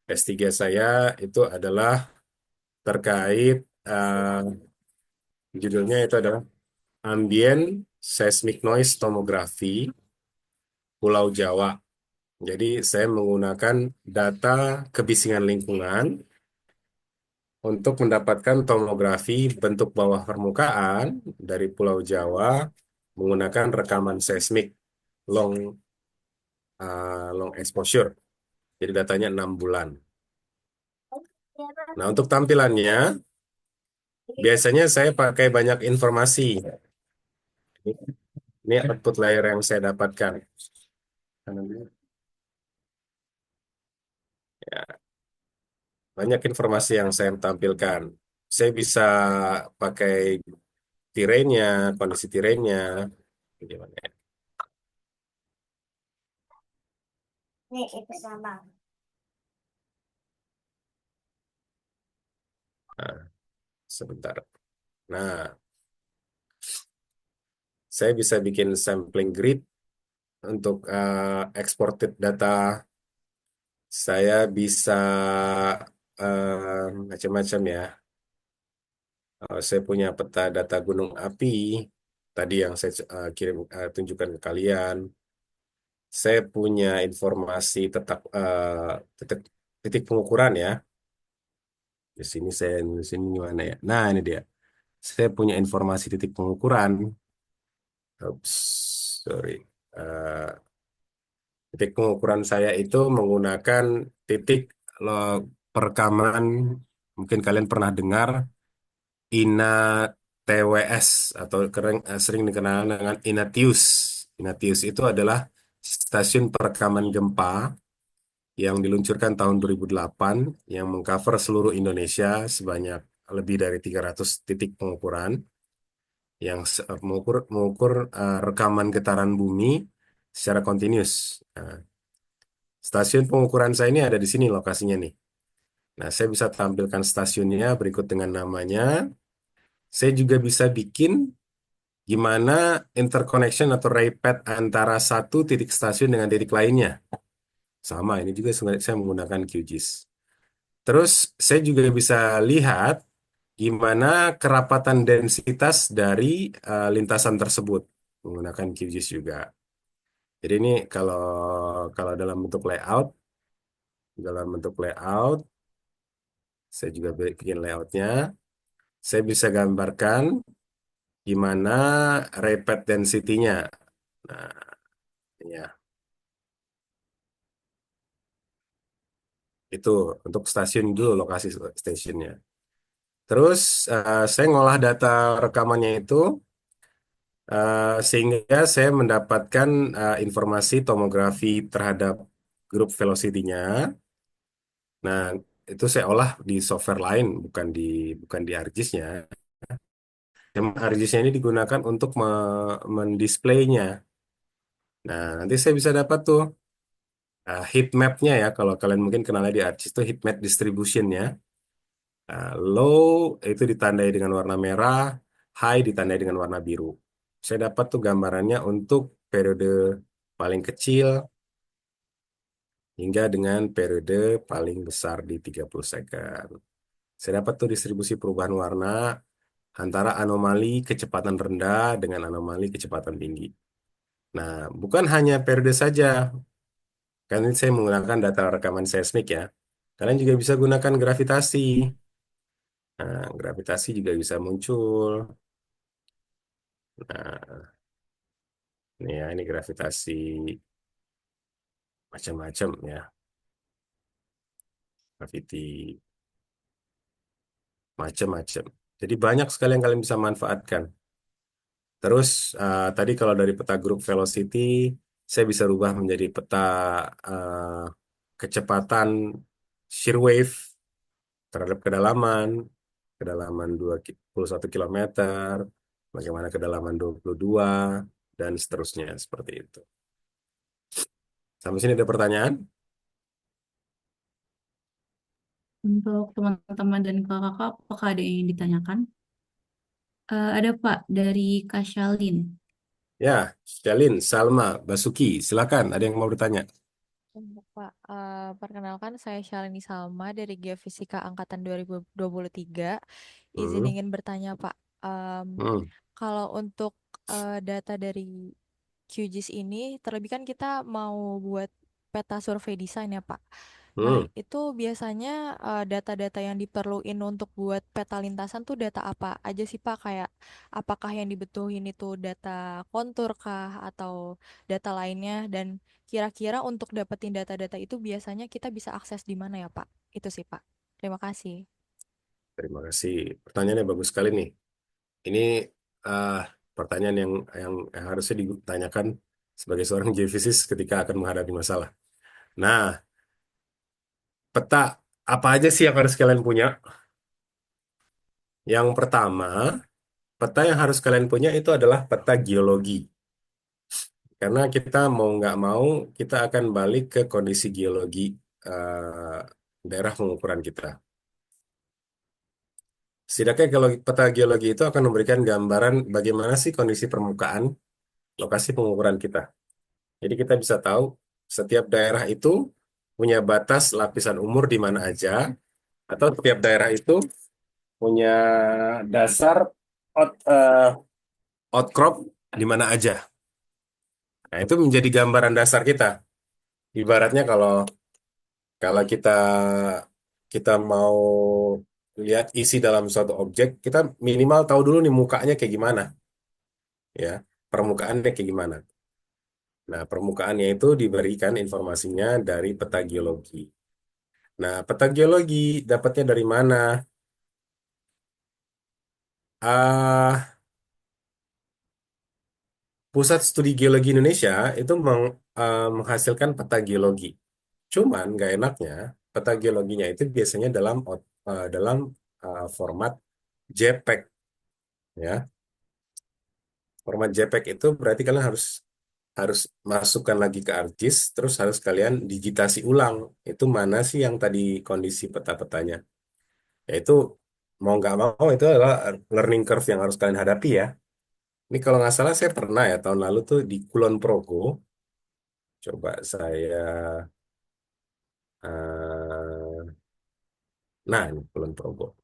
S3 saya itu adalah terkait, eh, judulnya itu adalah Ambient Seismic Noise Tomography Pulau Jawa. Jadi saya menggunakan data kebisingan lingkungan untuk mendapatkan tomografi bentuk bawah permukaan dari Pulau Jawa menggunakan rekaman seismik long long exposure. Jadi datanya 6 bulan. Nah, untuk tampilannya biasanya saya pakai banyak informasi. Ini output layer yang saya dapatkan. Ya, banyak informasi yang saya tampilkan. Saya bisa pakai tirainya, kondisi tirainya, gimana ya. Nah, sebentar. Nah, saya bisa bikin sampling grid untuk exported data. Saya bisa macam-macam ya. Saya punya peta data gunung api tadi yang saya tunjukkan ke kalian. Saya punya informasi titik, titik pengukuran ya. Di sini gimana ya? Nah, ini dia. Saya punya informasi titik pengukuran. Oops, sorry. Eh, Titik pengukuran saya itu menggunakan titik perekaman. Mungkin kalian pernah dengar INA TWS atau sering dikenal dengan Ignatius. Ignatius itu adalah stasiun perekaman gempa yang diluncurkan tahun 2008 yang mengcover seluruh Indonesia sebanyak lebih dari 300 titik pengukuran yang mengukur rekaman getaran bumi secara kontinus. Nah, stasiun pengukuran saya ini ada di sini lokasinya nih. Nah, saya bisa tampilkan stasiunnya berikut dengan namanya. Saya juga bisa bikin gimana interconnection atau raypad antara satu titik stasiun dengan titik lainnya. Sama, ini juga sebenarnya saya menggunakan QGIS. Terus saya juga bisa lihat gimana kerapatan densitas dari lintasan tersebut menggunakan QGIS juga. Jadi ini kalau kalau dalam bentuk layout, saya juga bikin layoutnya. Saya bisa gambarkan gimana raypad density-nya. Nah, ya itu untuk stasiun dulu lokasi stasiunnya. Terus saya ngolah data rekamannya itu sehingga saya mendapatkan informasi tomografi terhadap grup velocity-nya. Nah, itu saya olah di software lain, bukan di ArcGIS-nya. Yang ArcGIS-nya ini digunakan untuk mendisplaynya. Nah, nanti saya bisa dapat tuh heat map-nya ya. Kalau kalian mungkin kenalnya di ArcGIS itu heat map distribution-nya. Low itu ditandai dengan warna merah, high ditandai dengan warna biru. Saya dapat tuh gambarannya untuk periode paling kecil hingga dengan periode paling besar di 30 second. Saya dapat tuh distribusi perubahan warna antara anomali kecepatan rendah dengan anomali kecepatan tinggi. Nah, bukan hanya periode saja, kan ini saya menggunakan data rekaman seismik ya. Kalian juga bisa gunakan gravitasi. Nah, gravitasi juga bisa muncul. Nah, ini ya, ini gravitasi macam-macam ya, graviti macam-macam. Jadi banyak sekali yang kalian bisa manfaatkan. Terus tadi kalau dari peta group velocity, saya bisa rubah menjadi peta eh, kecepatan shear wave terhadap kedalaman 21 kilometer, bagaimana kedalaman 22, dan seterusnya seperti itu. Sampai sini ada pertanyaan? Untuk teman-teman dan kakak, apakah ada yang ingin ditanyakan? Ada Pak dari Kak Shalin. Ya, Shalin, Salma, Basuki, silakan. Ada yang mau bertanya? Untuk Pak, perkenalkan saya Shalini Salma dari Geofisika Angkatan 2023. Izin Hmm, ingin bertanya Pak, hmm, kalau untuk data dari QGIS ini, terlebih kan kita mau buat peta survei desain ya Pak. Nah, hmm. itu biasanya data-data yang diperluin untuk buat peta lintasan tuh data apa aja sih Pak? Kayak apakah yang dibutuhin itu data kontur kah atau data lainnya? Dan kira-kira untuk dapetin data-data itu biasanya kita bisa akses di mana ya Pak? Itu sih Pak. Terima kasih. Terima kasih. Pertanyaannya bagus sekali nih. Ini ah, pertanyaan yang harusnya ditanyakan sebagai seorang geofisis ketika akan menghadapi masalah. Nah, peta apa aja sih yang harus kalian punya? Yang pertama, peta yang harus kalian punya itu adalah peta geologi. Karena kita mau nggak mau, kita akan balik ke kondisi geologi eh, daerah pengukuran kita. Setidaknya kalau peta geologi itu akan memberikan gambaran bagaimana sih kondisi permukaan lokasi pengukuran kita. Jadi kita bisa tahu setiap daerah itu punya batas lapisan umur di mana aja, atau setiap daerah itu punya dasar outcrop di mana aja. Nah, itu menjadi gambaran dasar kita. Ibaratnya kalau kalau kita mau lihat isi dalam suatu objek, kita minimal tahu dulu nih mukanya kayak gimana, ya, permukaannya kayak gimana. Nah, permukaannya itu diberikan informasinya dari peta geologi. Nah, peta geologi dapatnya dari mana? ah Pusat Studi Geologi Indonesia itu menghasilkan peta geologi. Cuman nggak enaknya peta geologinya itu biasanya dalam format JPEG ya. Format JPEG itu berarti kalian harus harus masukkan lagi ke ArcGIS, terus harus kalian digitasi ulang. Itu mana sih yang tadi kondisi peta-petanya? Yaitu mau nggak mau itu adalah learning curve yang harus kalian hadapi ya. Ini kalau nggak salah saya pernah ya tahun lalu tuh di Kulon Progo. Coba saya, nah ini Kulon Progo.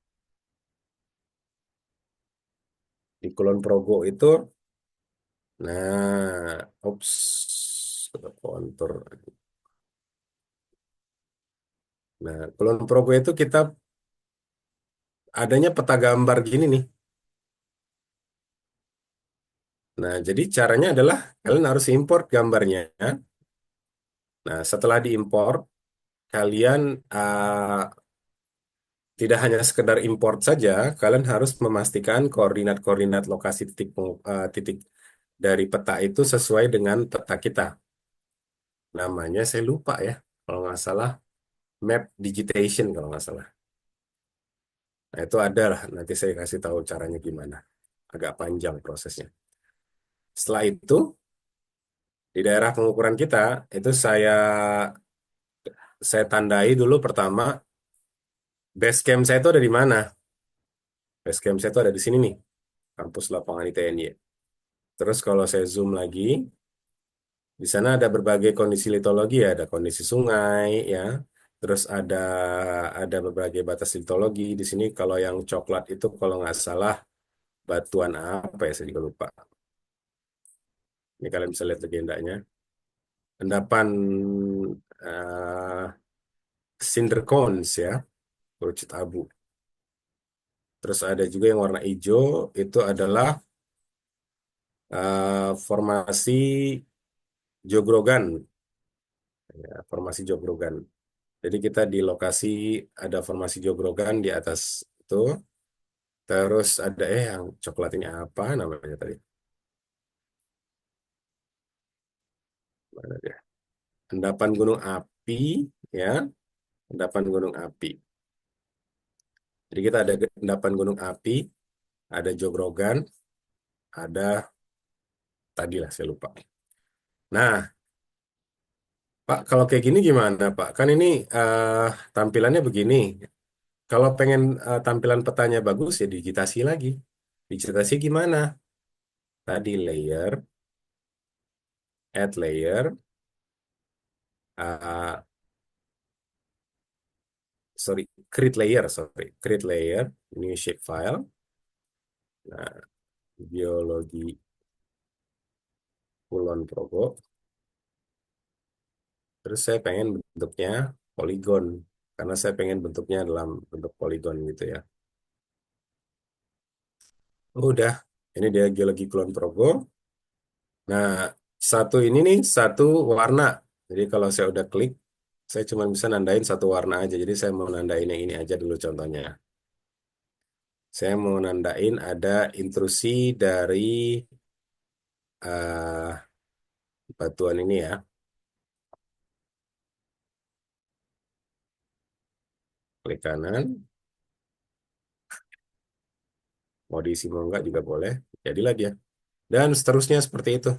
Di Kulon Progo itu, nah, kontur. Nah, Kulon Progo itu kita adanya peta gambar gini nih. Nah, jadi caranya adalah kalian harus import gambarnya. Nah, setelah diimpor, kalian tidak hanya sekedar import saja, kalian harus memastikan koordinat-koordinat lokasi titik dari peta itu sesuai dengan peta kita. Namanya saya lupa ya, kalau nggak salah map digitation kalau nggak salah. Nah, itu ada lah, nanti saya kasih tahu caranya gimana. Agak panjang prosesnya. Setelah itu, di daerah pengukuran kita, itu saya tandai dulu pertama, base camp saya itu ada di mana? Base camp saya itu ada di sini nih, kampus lapangan ITNY. Terus kalau saya zoom lagi, di sana ada berbagai kondisi litologi ya, ada kondisi sungai ya, terus ada berbagai batas litologi. Di sini kalau yang coklat itu kalau nggak salah batuan apa ya, saya juga lupa. Ini kalian bisa lihat legendanya. Endapan uh, cinder cones ya, kerucut abu. Terus ada juga yang warna hijau, itu adalah formasi Jogrogan, ya, formasi Jogrogan. Jadi kita di lokasi ada formasi Jogrogan di atas itu. Terus ada yang coklat ini apa namanya tadi? Mana dia? Endapan gunung api ya, endapan gunung api. Jadi kita ada endapan gunung api, ada Jogrogan, ada tadi lah saya lupa. Nah, Pak, kalau kayak gini gimana, Pak? Kan ini tampilannya begini. Kalau pengen tampilan petanya bagus ya digitasi lagi. Digitasi gimana? Tadi layer, add layer, uh, create layer, new shape file. Nah, biologi Kulon Progo. Terus saya pengen bentuknya poligon, karena saya pengen bentuknya dalam bentuk poligon gitu ya. Udah, ini dia geologi Kulon Progo. Nah, satu ini nih, satu warna. Jadi kalau saya udah klik, saya cuma bisa nandain satu warna aja. Jadi saya mau nandain yang ini aja dulu contohnya. Saya mau nandain ada intrusi dari eh, batuan ini ya. Klik kanan, mau diisi mau enggak juga boleh. Jadilah dia. Dan seterusnya seperti itu.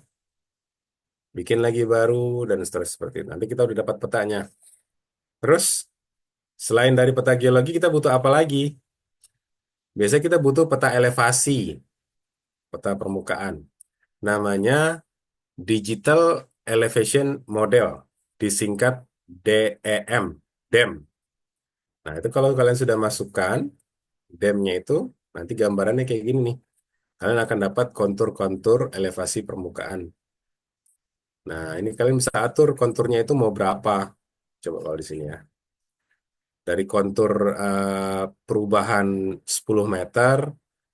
Bikin lagi baru dan seterusnya seperti itu. Nanti kita udah dapat petanya. Terus, selain dari peta geologi, kita butuh apa lagi? Biasanya kita butuh peta elevasi, peta permukaan. Namanya Digital Elevation Model, disingkat DEM, DEM. Nah, itu kalau kalian sudah masukkan DEM-nya itu, nanti gambarannya kayak gini nih. Kalian akan dapat kontur-kontur elevasi permukaan. Nah, ini kalian bisa atur konturnya itu mau berapa. Coba kalau di sini ya. Dari kontur perubahan 10 meter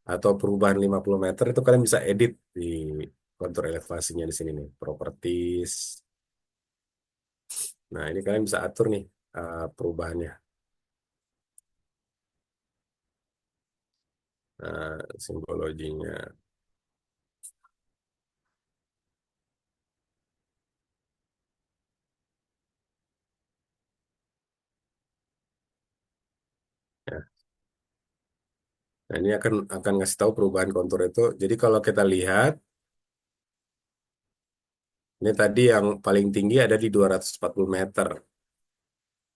atau perubahan 50 meter itu kalian bisa edit di kontur elevasinya di sini nih, properties. Nah, ini kalian bisa atur nih perubahannya. Simbologinya. Ya. Nah, ini akan ngasih tahu perubahan kontur itu. Jadi kalau kita lihat, ini tadi yang paling tinggi ada di 240 meter.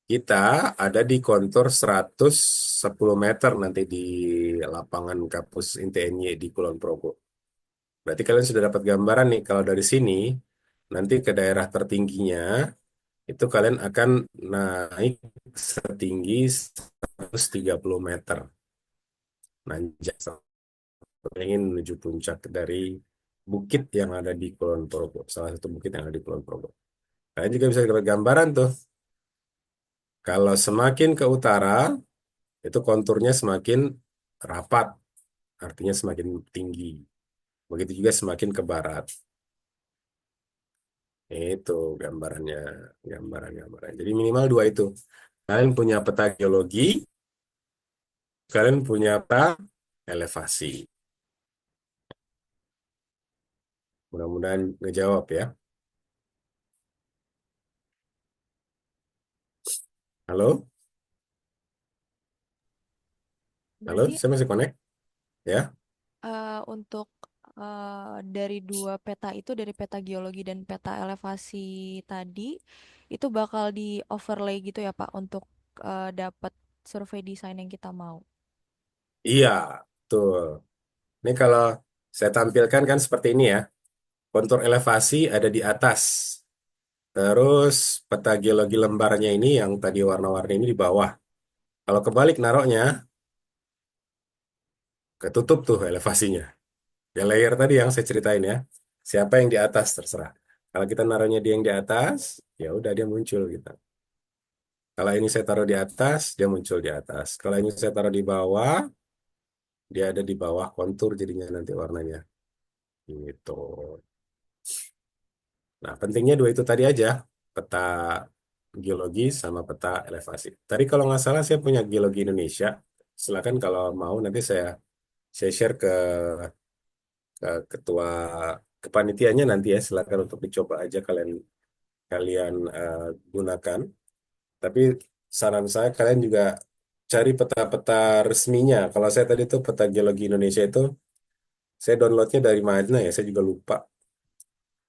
Kita ada di kontur 110 meter nanti di lapangan kampus INTNY di Kulon Progo. Berarti kalian sudah dapat gambaran nih kalau dari sini nanti ke daerah tertingginya itu kalian akan naik setinggi 130 meter. Nanjak ingin menuju puncak dari bukit yang ada di Kulon Progo, salah satu bukit yang ada di Kulon Progo. Kalian juga bisa dapat gambaran tuh. Kalau semakin ke utara, itu konturnya semakin rapat, artinya semakin tinggi. Begitu juga semakin ke barat. Itu gambarannya, gambaran. Jadi minimal dua itu. Kalian punya peta geologi, kalian punya peta elevasi. Mudah-mudahan ngejawab ya. Halo? Halo, Berarti saya masih connect? Ya? untuk dari dua peta itu, dari peta geologi dan peta elevasi tadi, itu bakal di overlay gitu ya Pak untuk dapat survei desain yang kita mau. Iya, tuh. Ini kalau saya tampilkan kan seperti ini ya. Kontur elevasi ada di atas. Terus peta geologi lembarnya ini yang tadi warna-warni ini di bawah. Kalau kebalik naroknya, ketutup tuh elevasinya. Ya layer tadi yang saya ceritain ya. Siapa yang di atas terserah. Kalau kita naruhnya dia yang di atas, ya udah dia muncul gitu. Kalau ini saya taruh di atas, dia muncul di atas. Kalau ini saya taruh di bawah, dia ada di bawah kontur jadinya nanti warnanya. Gitu. Nah, pentingnya dua itu tadi aja. Peta geologi sama peta elevasi. Tadi kalau nggak salah saya punya geologi Indonesia. Silakan kalau mau nanti saya share ke ketua kepanitianya nanti ya. Silakan untuk dicoba aja kalian kalian gunakan. Tapi saran saya kalian juga cari peta-peta resminya. Kalau saya tadi tuh peta geologi Indonesia itu saya downloadnya dari mana ya? Saya juga lupa.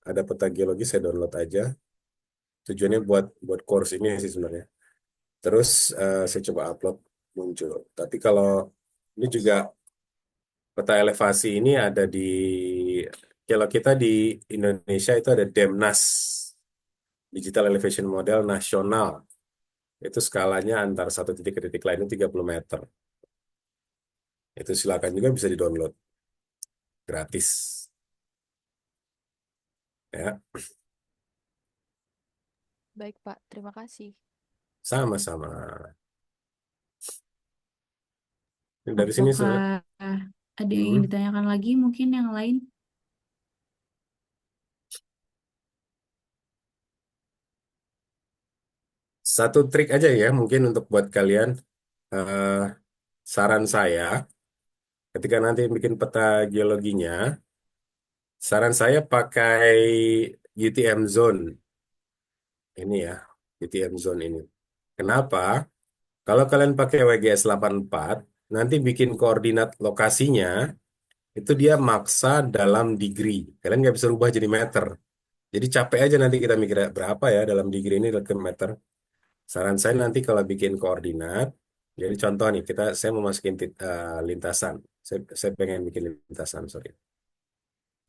Ada peta geologi saya download aja. Tujuannya buat buat course ini sih sebenarnya. Terus saya coba upload muncul. Tapi kalau ini juga peta elevasi ini ada di kalau kita di Indonesia itu ada Demnas Digital Elevation Model Nasional. Itu skalanya antar satu titik ke titik lain itu 30 meter. Itu silakan juga bisa di-download gratis ya. Baik Pak, terima kasih. Sama-sama. Dari sini Apakah ada yang ingin hmm, ditanyakan lagi mungkin yang lain? satu trik aja ya mungkin untuk buat kalian. Eh, Saran saya ketika nanti bikin peta geologinya, saran saya pakai UTM zone ini ya, UTM zone ini. Kenapa? Kalau kalian pakai WGS 84, nanti bikin koordinat lokasinya itu dia maksa dalam degree. Kalian nggak bisa rubah jadi meter. Jadi capek aja nanti kita mikir berapa ya dalam degree ini ke meter. Saran saya nanti kalau bikin koordinat, jadi contoh nih saya mau masukin lintasan. Saya pengen bikin lintasan, sorry.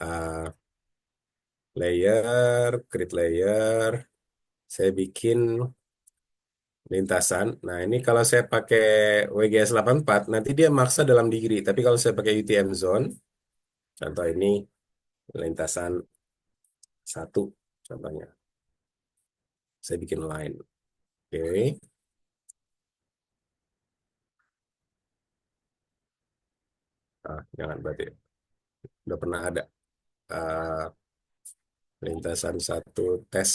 Uh, Layer, create layer, saya bikin lintasan. Nah, ini kalau saya pakai WGS 84, nanti dia maksa dalam degree. Tapi kalau saya pakai UTM zone, contoh ini lintasan satu, contohnya. Saya bikin line. Oke. Jangan berarti. Udah pernah ada uh, lintasan satu tes.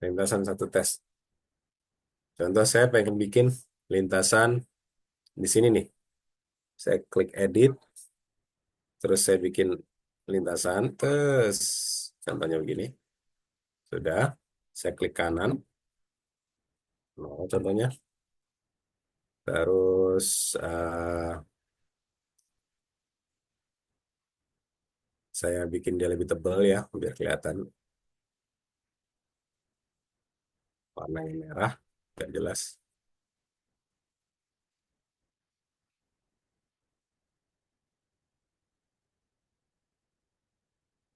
Lintasan satu tes. Contoh saya pengen bikin lintasan di sini nih. Saya klik edit, terus saya bikin lintasan, terus contohnya begini. Sudah, saya klik kanan, nah, contohnya. Terus saya bikin dia lebih tebal ya, biar kelihatan warna yang merah, biar jelas.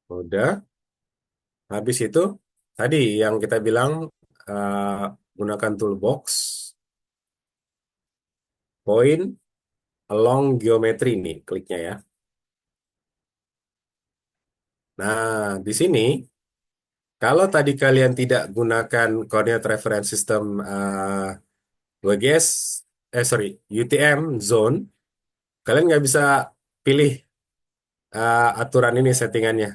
Udah, habis itu tadi yang kita bilang eh, gunakan toolbox, point along geometry nih, kliknya ya. Nah, di sini kalau tadi kalian tidak gunakan coordinate reference system WGS, sorry, UTM zone, kalian nggak bisa pilih aturan ini settingannya.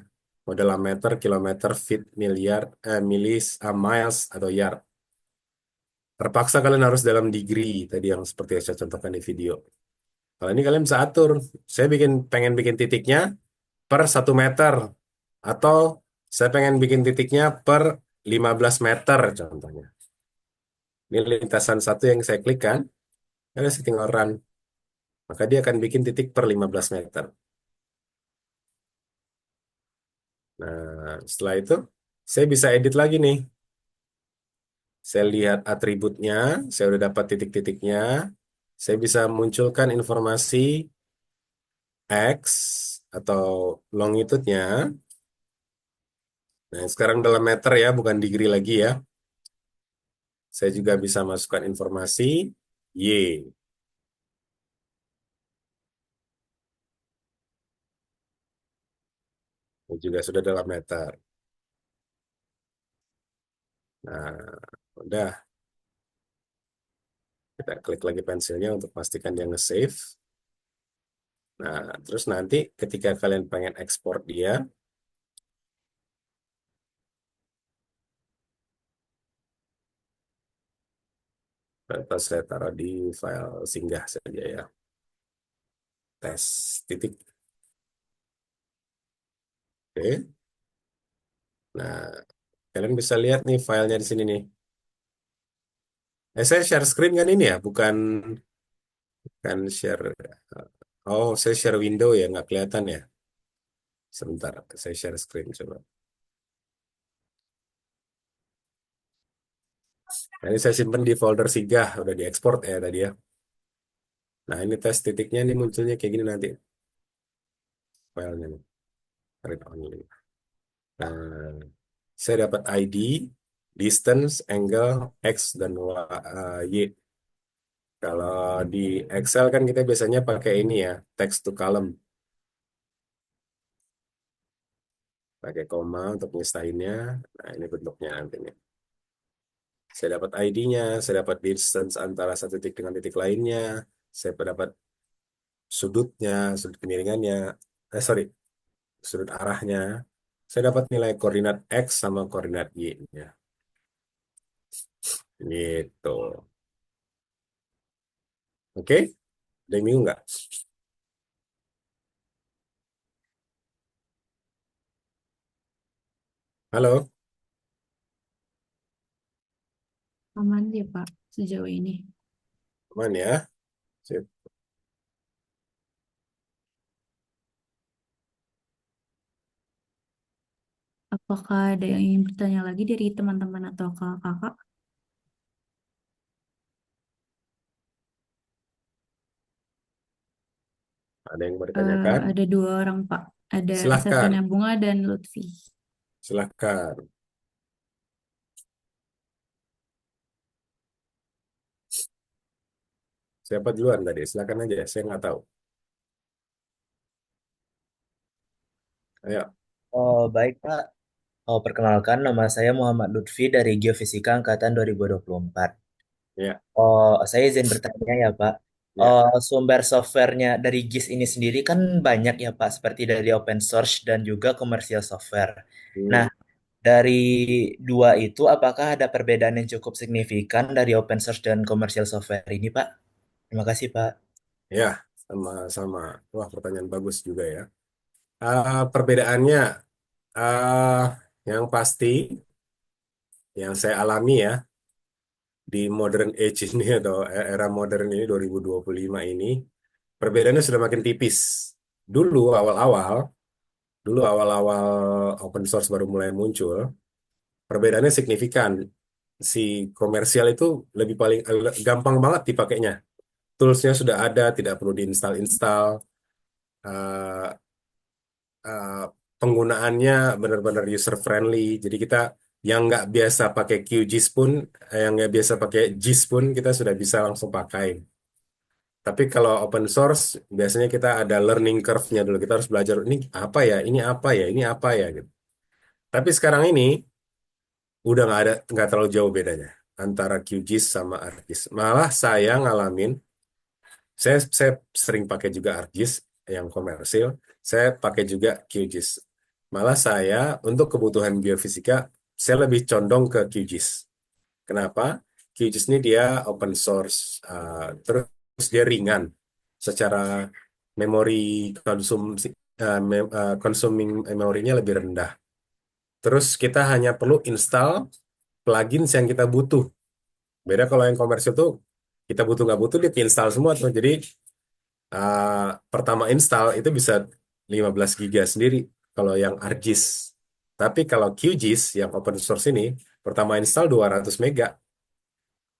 Model meter, kilometer, feet, miliar, milis, miles, atau yard. Terpaksa kalian harus dalam degree, tadi yang seperti yang saya contohkan di video. Kalau ini kalian bisa atur. Saya pengen bikin titiknya per 1 meter. Atau saya pengen bikin titiknya per 15 meter contohnya. Ini lintasan satu yang saya klik kan. Ada setting run. Maka dia akan bikin titik per 15 meter. Nah, setelah itu saya bisa edit lagi nih. Saya lihat atributnya, saya udah dapat titik-titiknya. Saya bisa munculkan informasi X atau longitude-nya. Nah, sekarang dalam meter ya, bukan degree lagi ya. Saya juga bisa masukkan informasi Y. Ini juga sudah dalam meter. Nah, udah. Kita klik lagi pensilnya untuk pastikan dia nge-save. Nah, terus nanti ketika kalian pengen ekspor dia, terus saya taruh di file singgah saja ya. Tes titik. Oke. Nah, kalian bisa lihat nih filenya di sini nih. Saya share screen kan ini ya, bukan share. Oh, saya share window ya, nggak kelihatan ya. Sebentar, saya share screen coba. Nah, ini saya simpan di folder Sigah, udah diekspor ya tadi ya. Nah, ini tes titiknya ini munculnya kayak gini nanti filenya nih. Read only. Nah, saya dapat ID, distance, angle, X, dan Y. Kalau di Excel kan kita biasanya pakai ini ya, text to column. Pakai koma untuk nyestainnya. Nah, ini bentuknya nanti nih. Saya dapat ID-nya, saya dapat distance antara satu titik dengan titik lainnya, saya dapat sudutnya, sudut kemiringannya, sorry, sudut arahnya. Saya dapat nilai koordinat X sama koordinat Y-nya. Gitu. Oke? Ada yang bingung nggak? Halo? Aman deh, Pak, sejauh ini. Aman ya? Sip. Apakah ada yang ingin bertanya lagi dari teman-teman atau kakak? Ada yang mau ditanyakan? Ada dua orang, Pak. Ada Silahkan, Safina Bunga dan Lutfi. silahkan. Siapa duluan tadi? Silahkan aja, saya nggak tahu. Ayo. Oh, baik, Pak. Oh, perkenalkan, nama saya Muhammad Lutfi dari Geofisika Angkatan 2024. Ya, Oh, saya izin bertanya ya, Pak. ya. Oh, sumber softwarenya dari GIS ini sendiri kan banyak ya, Pak, seperti dari open source dan juga komersial software. Nah, Hmm. Dari dua itu, apakah ada perbedaan yang cukup signifikan dari open source dan commercial software ini, Pak? Terima kasih, Pak. Ya, sama-sama. Wah, pertanyaan bagus juga ya. Perbedaannya, uh, yang pasti, yang saya alami ya, di modern age ini atau era modern ini 2025 ini, perbedaannya sudah makin tipis. Dulu awal-awal, dulu awal-awal open source baru mulai muncul, perbedaannya signifikan. Si komersial itu lebih gampang banget dipakainya. Toolsnya sudah ada, tidak perlu diinstal-install. Eh, eh, Penggunaannya benar-benar user friendly. Jadi kita yang nggak biasa pakai QGIS pun, yang nggak biasa pakai JIS pun, kita sudah bisa langsung pakai. Tapi kalau open source, biasanya kita ada learning curve-nya dulu. Kita harus belajar ini apa ya, ini apa ya, ini apa ya gitu. Tapi sekarang ini udah nggak terlalu jauh bedanya antara QGIS sama ArcGIS. Malah saya ngalamin, saya sering pakai juga ArcGIS yang komersil, saya pakai juga QGIS. Malah saya untuk kebutuhan geofisika, saya lebih condong ke QGIS. Kenapa? QGIS ini dia open source, terus dia ringan secara memori konsumsi, consuming memorinya lebih rendah. Terus kita hanya perlu install plugins yang kita butuh. Beda kalau yang komersil tuh kita butuh nggak butuh dia install semua tuh. Jadi uh, pertama install itu bisa 15 giga sendiri kalau yang ArcGIS. Tapi kalau QGIS yang open source ini pertama install 200 mega.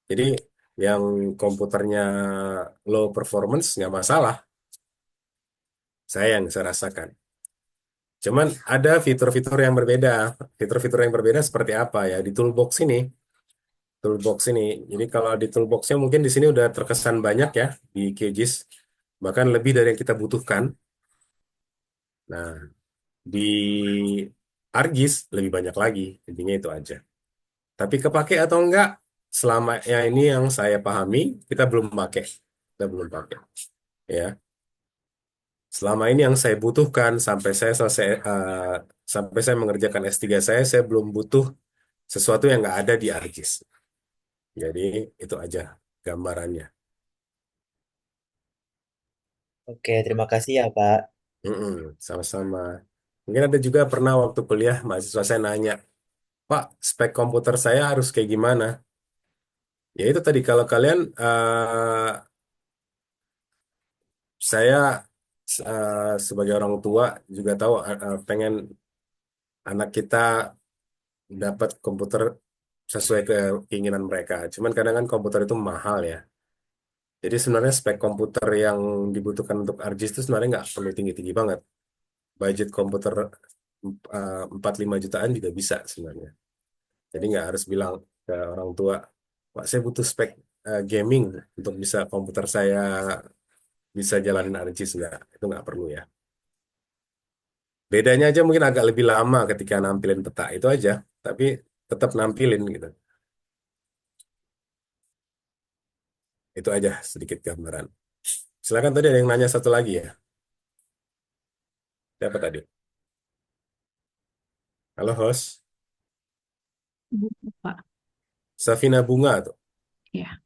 Jadi yang komputernya low performance nggak masalah. Saya rasakan. Cuman ada fitur-fitur yang berbeda. Fitur-fitur yang berbeda seperti apa ya? Di toolbox ini, toolbox ini. Jadi kalau di toolboxnya mungkin di sini udah terkesan banyak ya di QGIS, bahkan lebih dari yang kita butuhkan. Nah, di ArcGIS lebih banyak lagi. Intinya itu aja. Tapi kepake atau enggak, selama ya ini yang saya pahami, kita belum pakai. Kita belum pakai. Ya, selama ini yang saya butuhkan sampai saya mengerjakan S3 saya belum butuh sesuatu yang nggak ada di ArcGIS. Jadi itu aja gambarannya. Oke, terima kasih ya, Pak. Mm-mm, sama-sama. Mungkin ada juga pernah waktu kuliah mahasiswa saya nanya, Pak, spek komputer saya harus kayak gimana? Ya itu tadi kalau kalian, saya sebagai orang tua juga tahu pengen anak kita dapat komputer sesuai keinginan mereka. Cuman kadang kan komputer itu mahal ya. Jadi sebenarnya spek komputer yang dibutuhkan untuk ArcGIS itu sebenarnya nggak perlu tinggi-tinggi banget. Budget komputer 4-5 jutaan juga bisa sebenarnya. Jadi nggak harus bilang ke orang tua, Pak saya butuh spek gaming untuk bisa komputer saya bisa jalanin ArcGIS. Nggak, itu nggak perlu ya. Bedanya aja mungkin agak lebih lama ketika nampilin peta itu aja, tapi tetap nampilin gitu. Itu aja sedikit gambaran. Silakan tadi ada yang nanya satu lagi ya. Siapa tadi? Halo host, Pak. Safina Bunga tuh. Ya.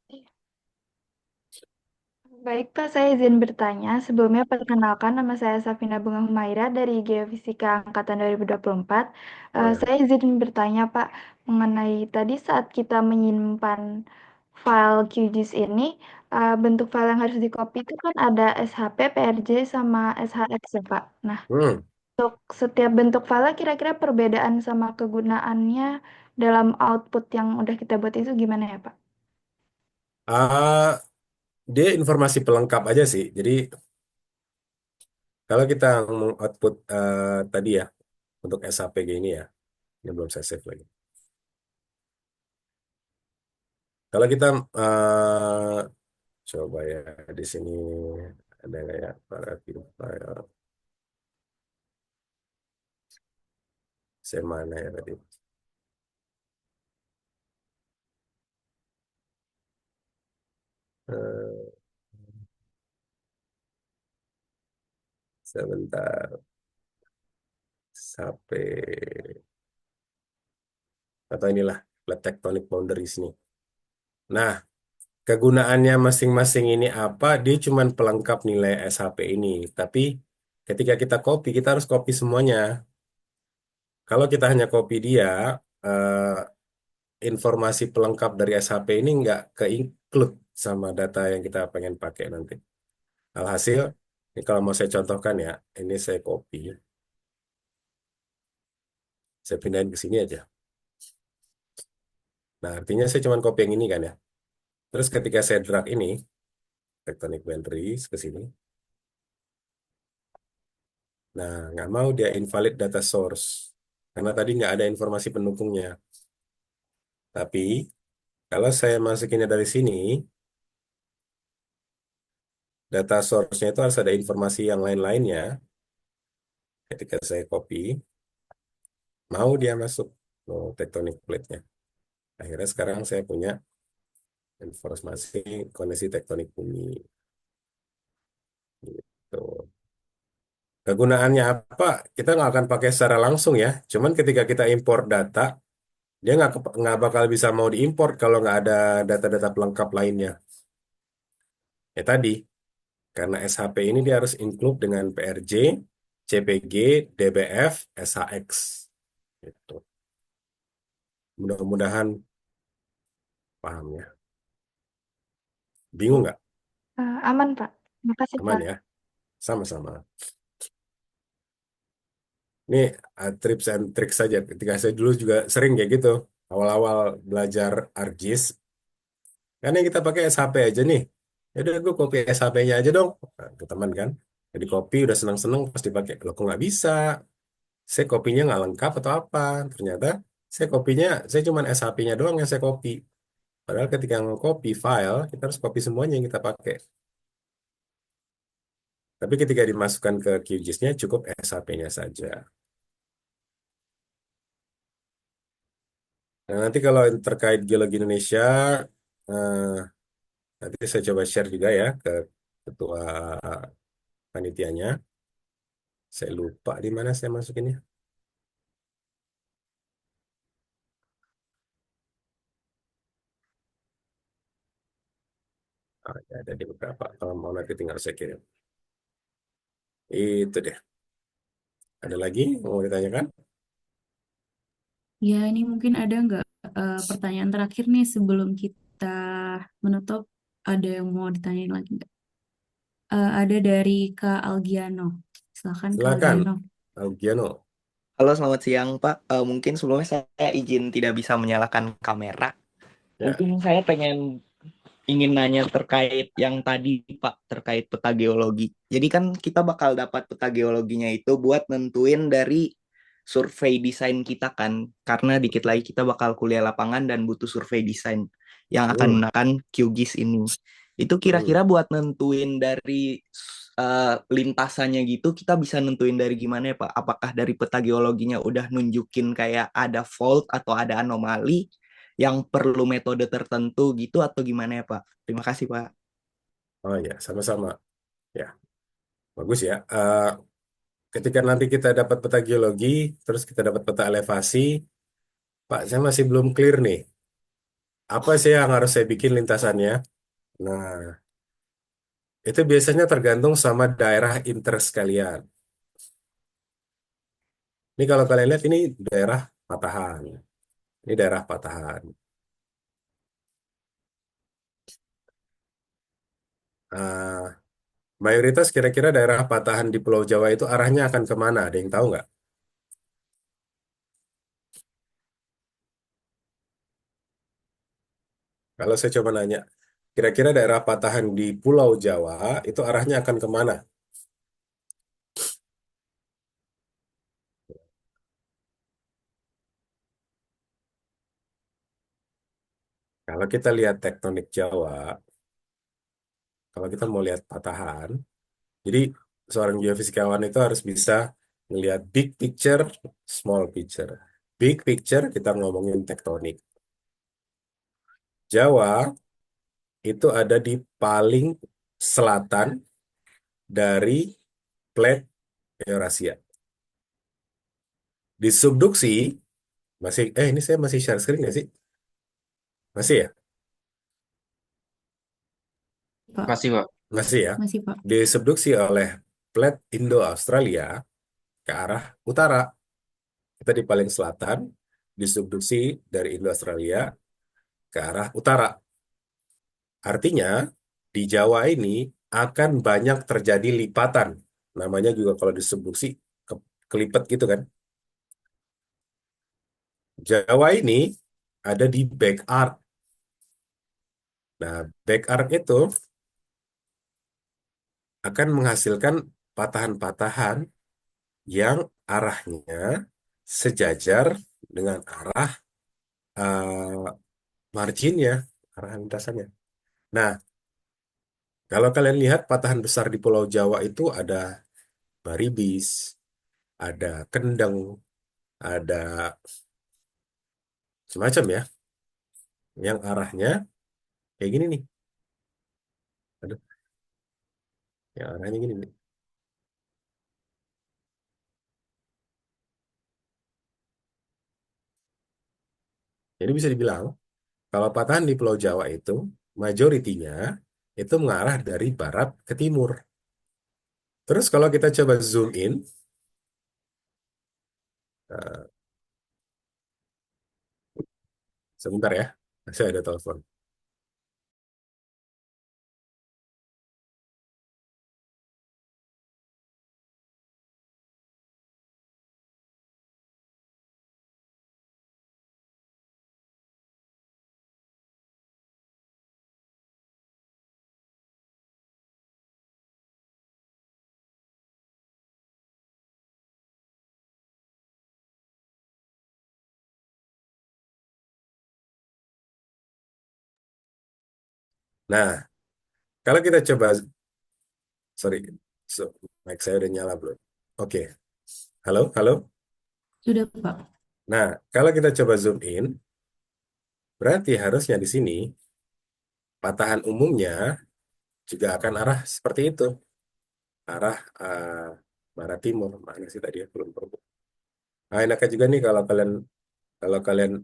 Baik Pak, saya izin bertanya. Sebelumnya perkenalkan nama saya Safina Bunga Humaira dari Geofisika Angkatan 2024. Nah, Saya izin bertanya Pak mengenai tadi saat kita menyimpan file QGIS ini, bentuk file yang harus di-copy itu kan ada SHP, PRJ, sama SHX ya Pak. Nah, hmm. untuk setiap bentuk file kira-kira perbedaan sama kegunaannya dalam output yang udah kita buat itu gimana ya Pak? Ah, dia informasi pelengkap aja sih. Jadi kalau kita output tadi ya untuk SAPG ini ya, ini belum saya save lagi. Kalau kita coba ya di sini ada nggak ya para file saya mana ya tadi? Eh, Sebentar, sampai atau inilah plate tectonic boundaries nih. Nah, kegunaannya masing-masing ini apa? Dia cuman pelengkap nilai SHP ini. Tapi ketika kita copy, kita harus copy semuanya. Kalau kita hanya copy dia, informasi pelengkap dari SHP ini nggak ke-include sama data yang kita pengen pakai nanti. Alhasil, ini kalau mau saya contohkan ya, ini saya copy, saya pindahin ke sini aja. Nah, artinya saya cuma copy yang ini kan ya. Terus ketika saya drag ini, tectonic boundaries ke sini, nah nggak mau dia invalid data source. Karena tadi nggak ada informasi pendukungnya. Tapi, kalau saya masukinnya dari sini, data source-nya itu harus ada informasi yang lain-lainnya. Ketika saya copy, mau dia masuk tectonic plate-nya. Akhirnya sekarang saya punya informasi kondisi tektonik bumi. Gitu. Kegunaannya apa? Kita nggak akan pakai secara langsung ya. Cuman ketika kita import data, dia nggak bakal bisa mau diimport kalau nggak ada data-data pelengkap lainnya. Ya tadi, karena SHP ini dia harus include dengan PRJ, CPG, DBF, SHX. Gitu. Mudah-mudahan paham ya. Bingung nggak? Aman, Pak. Makasih, Aman Pak. ya? Sama-sama. Ini tips and tricks saja. Ketika saya dulu juga sering kayak gitu. Awal-awal belajar ArcGIS, kan yang kita pakai SHP aja nih. Ya udah gue copy SHP-nya aja dong. Nah, ke teman kan. Jadi copy udah seneng-seneng pas dipakai. Loh kok nggak bisa? Saya kopinya nggak lengkap atau apa? Ternyata saya cuma SHP-nya doang yang saya copy. Padahal ketika nge-copy file, kita harus copy semuanya yang kita pakai. Tapi ketika dimasukkan ke QGIS-nya cukup SHP-nya saja. Nah, nanti kalau terkait geologi Indonesia, eh, nanti saya coba share juga ya ke ketua panitianya. Saya lupa di mana saya masukinnya. Ah, ya, ada di beberapa. Kalau mau nanti tinggal saya kirim. Itu deh. Ada lagi yang mau ditanyakan? Ya, ini mungkin ada nggak pertanyaan terakhir nih sebelum kita menutup? Ada yang mau ditanyain lagi nggak? Ada dari Kak Algiano. Silakan Kak Silakan, Algiano. Algiano. Halo, selamat siang, Pak. Mungkin sebelumnya saya izin tidak bisa menyalakan kamera. Ya, Mungkin saya ingin nanya terkait yang tadi, Pak, terkait peta geologi. Jadi kan kita bakal dapat peta geologinya itu buat nentuin dari survei desain kita kan, karena dikit lagi kita bakal kuliah lapangan dan butuh survei desain yang akan hmm, menggunakan QGIS ini. Itu hmm. kira-kira buat nentuin dari lintasannya gitu, kita bisa nentuin dari gimana ya Pak? Apakah dari peta geologinya udah nunjukin kayak ada fault atau ada anomali yang perlu metode tertentu gitu atau gimana ya Pak? Terima kasih Pak. Oh ya, sama-sama. Ya, bagus ya. Ketika nanti kita dapat peta geologi, terus kita dapat peta elevasi, Pak, saya masih belum clear nih. Apa sih yang harus saya bikin lintasannya? Nah, itu biasanya tergantung sama daerah interest kalian. Ini kalau kalian lihat ini daerah patahan. Ini daerah patahan. Ah, mayoritas kira-kira daerah patahan di Pulau Jawa itu arahnya akan kemana? Ada yang tahu nggak? Kalau saya coba nanya, kira-kira daerah patahan di Pulau Jawa itu arahnya akan kemana? Kalau kita lihat tektonik Jawa, kalau kita mau lihat patahan, jadi seorang geofisikawan itu harus bisa melihat big picture, small picture. Big picture kita ngomongin tektonik. Jawa itu ada di paling selatan dari plate Eurasia. Di subduksi, ini saya masih share screen nggak sih? Masih ya? Pak. Masih, Pak. Masih ya? Masih, Pak. Disubduksi oleh plat Indo-Australia ke arah utara. Kita di paling selatan, disubduksi dari Indo-Australia ke arah utara. Artinya, di Jawa ini akan banyak terjadi lipatan. Namanya juga kalau disubduksi, kelipet gitu kan. Jawa ini ada di back arc. Nah, back arc itu akan menghasilkan patahan-patahan yang arahnya sejajar dengan arah eh, marginnya, arah lintasannya. Nah, kalau kalian lihat patahan besar di Pulau Jawa itu ada Baribis, ada Kendeng, ada semacam ya, yang arahnya kayak gini nih. Aduh, yang arahnya gini nih. Jadi bisa dibilang, kalau patahan di Pulau Jawa itu, majoritinya itu mengarah dari barat ke timur. Terus kalau kita coba zoom in, eh, sebentar ya, saya ada telepon. Nah, kalau kita coba, sorry, so, mic saya udah nyala belum? Oke, halo, halo. Sudah, Pak. Nah, kalau kita coba zoom in, berarti harusnya di sini patahan umumnya juga akan arah seperti itu, arah barat timur. Mana sih tadi ya? Belum perlu. Nah, enaknya juga nih kalau kalian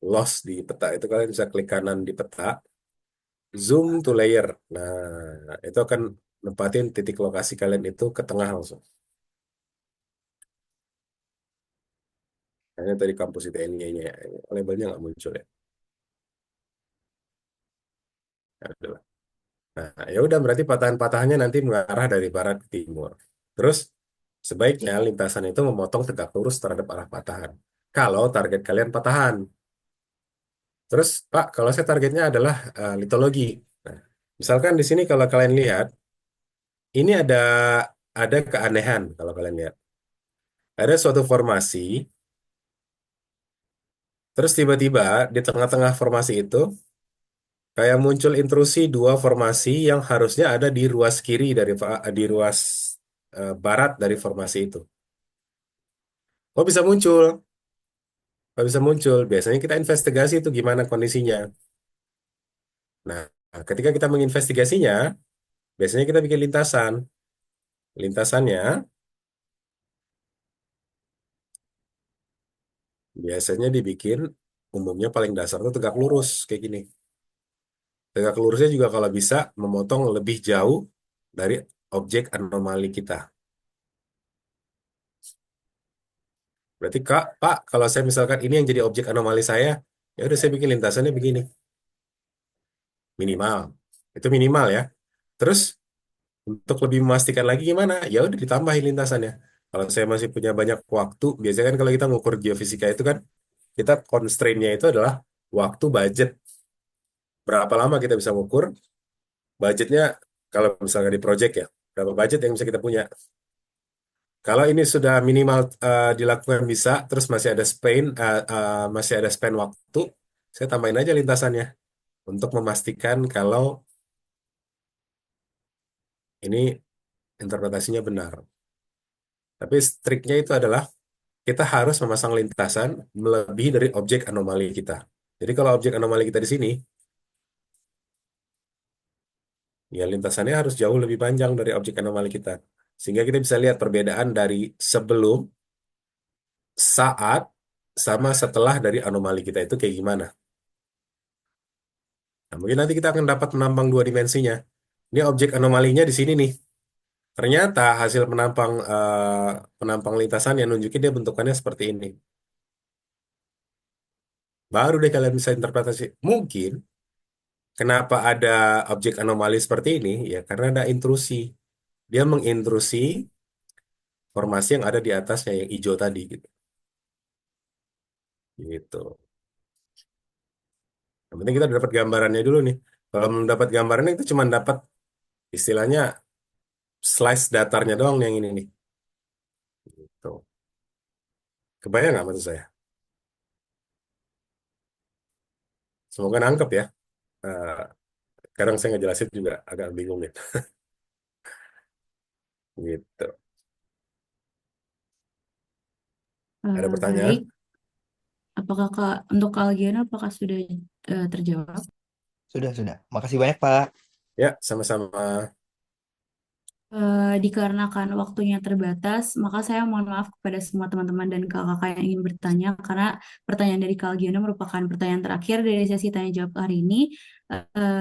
lost di peta itu kalian bisa klik kanan di peta, zoom to layer. Nah, itu akan nempatin titik lokasi kalian itu ke tengah langsung. Nah, ini tadi kampus ITN-nya, labelnya nggak muncul ya. Ya udahlah. Nah, ya udah berarti patahan-patahannya nanti mengarah dari barat ke timur. Terus sebaiknya lintasan itu memotong tegak lurus terhadap arah patahan. Kalau target kalian patahan. Terus Pak, kalau saya targetnya adalah litologi. Nah, misalkan di sini kalau kalian lihat, ini ada keanehan kalau kalian lihat. Ada suatu formasi, terus tiba-tiba di tengah-tengah formasi itu kayak muncul intrusi dua formasi yang harusnya ada di ruas kiri di ruas barat dari formasi itu. Kok bisa muncul? Kok bisa muncul? Biasanya kita investigasi itu gimana kondisinya. Nah, ketika kita menginvestigasinya, biasanya kita bikin lintasan. Lintasannya biasanya dibikin umumnya paling dasar tuh tegak lurus kayak gini. Tegak lurusnya juga kalau bisa memotong lebih jauh dari objek anomali kita. Berarti Kak, Pak, kalau saya misalkan ini yang jadi objek anomali saya, ya udah saya bikin lintasannya begini, minimal. Itu minimal ya. Terus untuk lebih memastikan lagi gimana? Ya udah ditambahin lintasannya. Kalau saya masih punya banyak waktu, biasanya kan kalau kita ngukur geofisika itu kan kita constraint-nya itu adalah waktu budget. Berapa lama kita bisa ngukur budgetnya kalau misalnya di project ya. Berapa budget yang bisa kita punya. Kalau ini sudah minimal dilakukan bisa, terus masih ada span waktu, saya tambahin aja lintasannya untuk memastikan kalau ini interpretasinya benar. Tapi striknya itu adalah kita harus memasang lintasan melebihi dari objek anomali kita. Jadi kalau objek anomali kita di sini, ya lintasannya harus jauh lebih panjang dari objek anomali kita. Sehingga kita bisa lihat perbedaan dari sebelum, saat, sama setelah dari anomali kita itu kayak gimana. Nah, mungkin nanti kita akan dapat menampang dua dimensinya. Ini objek anomalinya di sini nih. Ternyata hasil penampang lintasan yang nunjukin dia bentukannya seperti ini. Baru deh kalian bisa interpretasi. Mungkin kenapa ada objek anomali seperti ini? Ya karena ada intrusi. Dia mengintrusi formasi yang ada di atasnya yang hijau tadi gitu. Gitu. Yang penting kita udah dapat gambarannya dulu nih. Kalau belum dapat gambarannya itu cuma dapat istilahnya slice datarnya doang yang ini nih. Tuh. Kebayang nggak maksud saya? Semoga nangkep ya. Eh, Kadang saya ngejelasin juga agak bingung nih. Gitu. Ada pertanyaan? Baik, apakah untuk Kak Algiana apakah sudah terjawab? Sudah. Makasih banyak, Pak. Ya, sama-sama. Dikarenakan waktunya terbatas, maka saya mohon maaf kepada semua teman-teman dan kakak-kakak yang ingin bertanya, karena pertanyaan dari Kak Algiana merupakan pertanyaan terakhir dari sesi tanya jawab hari ini.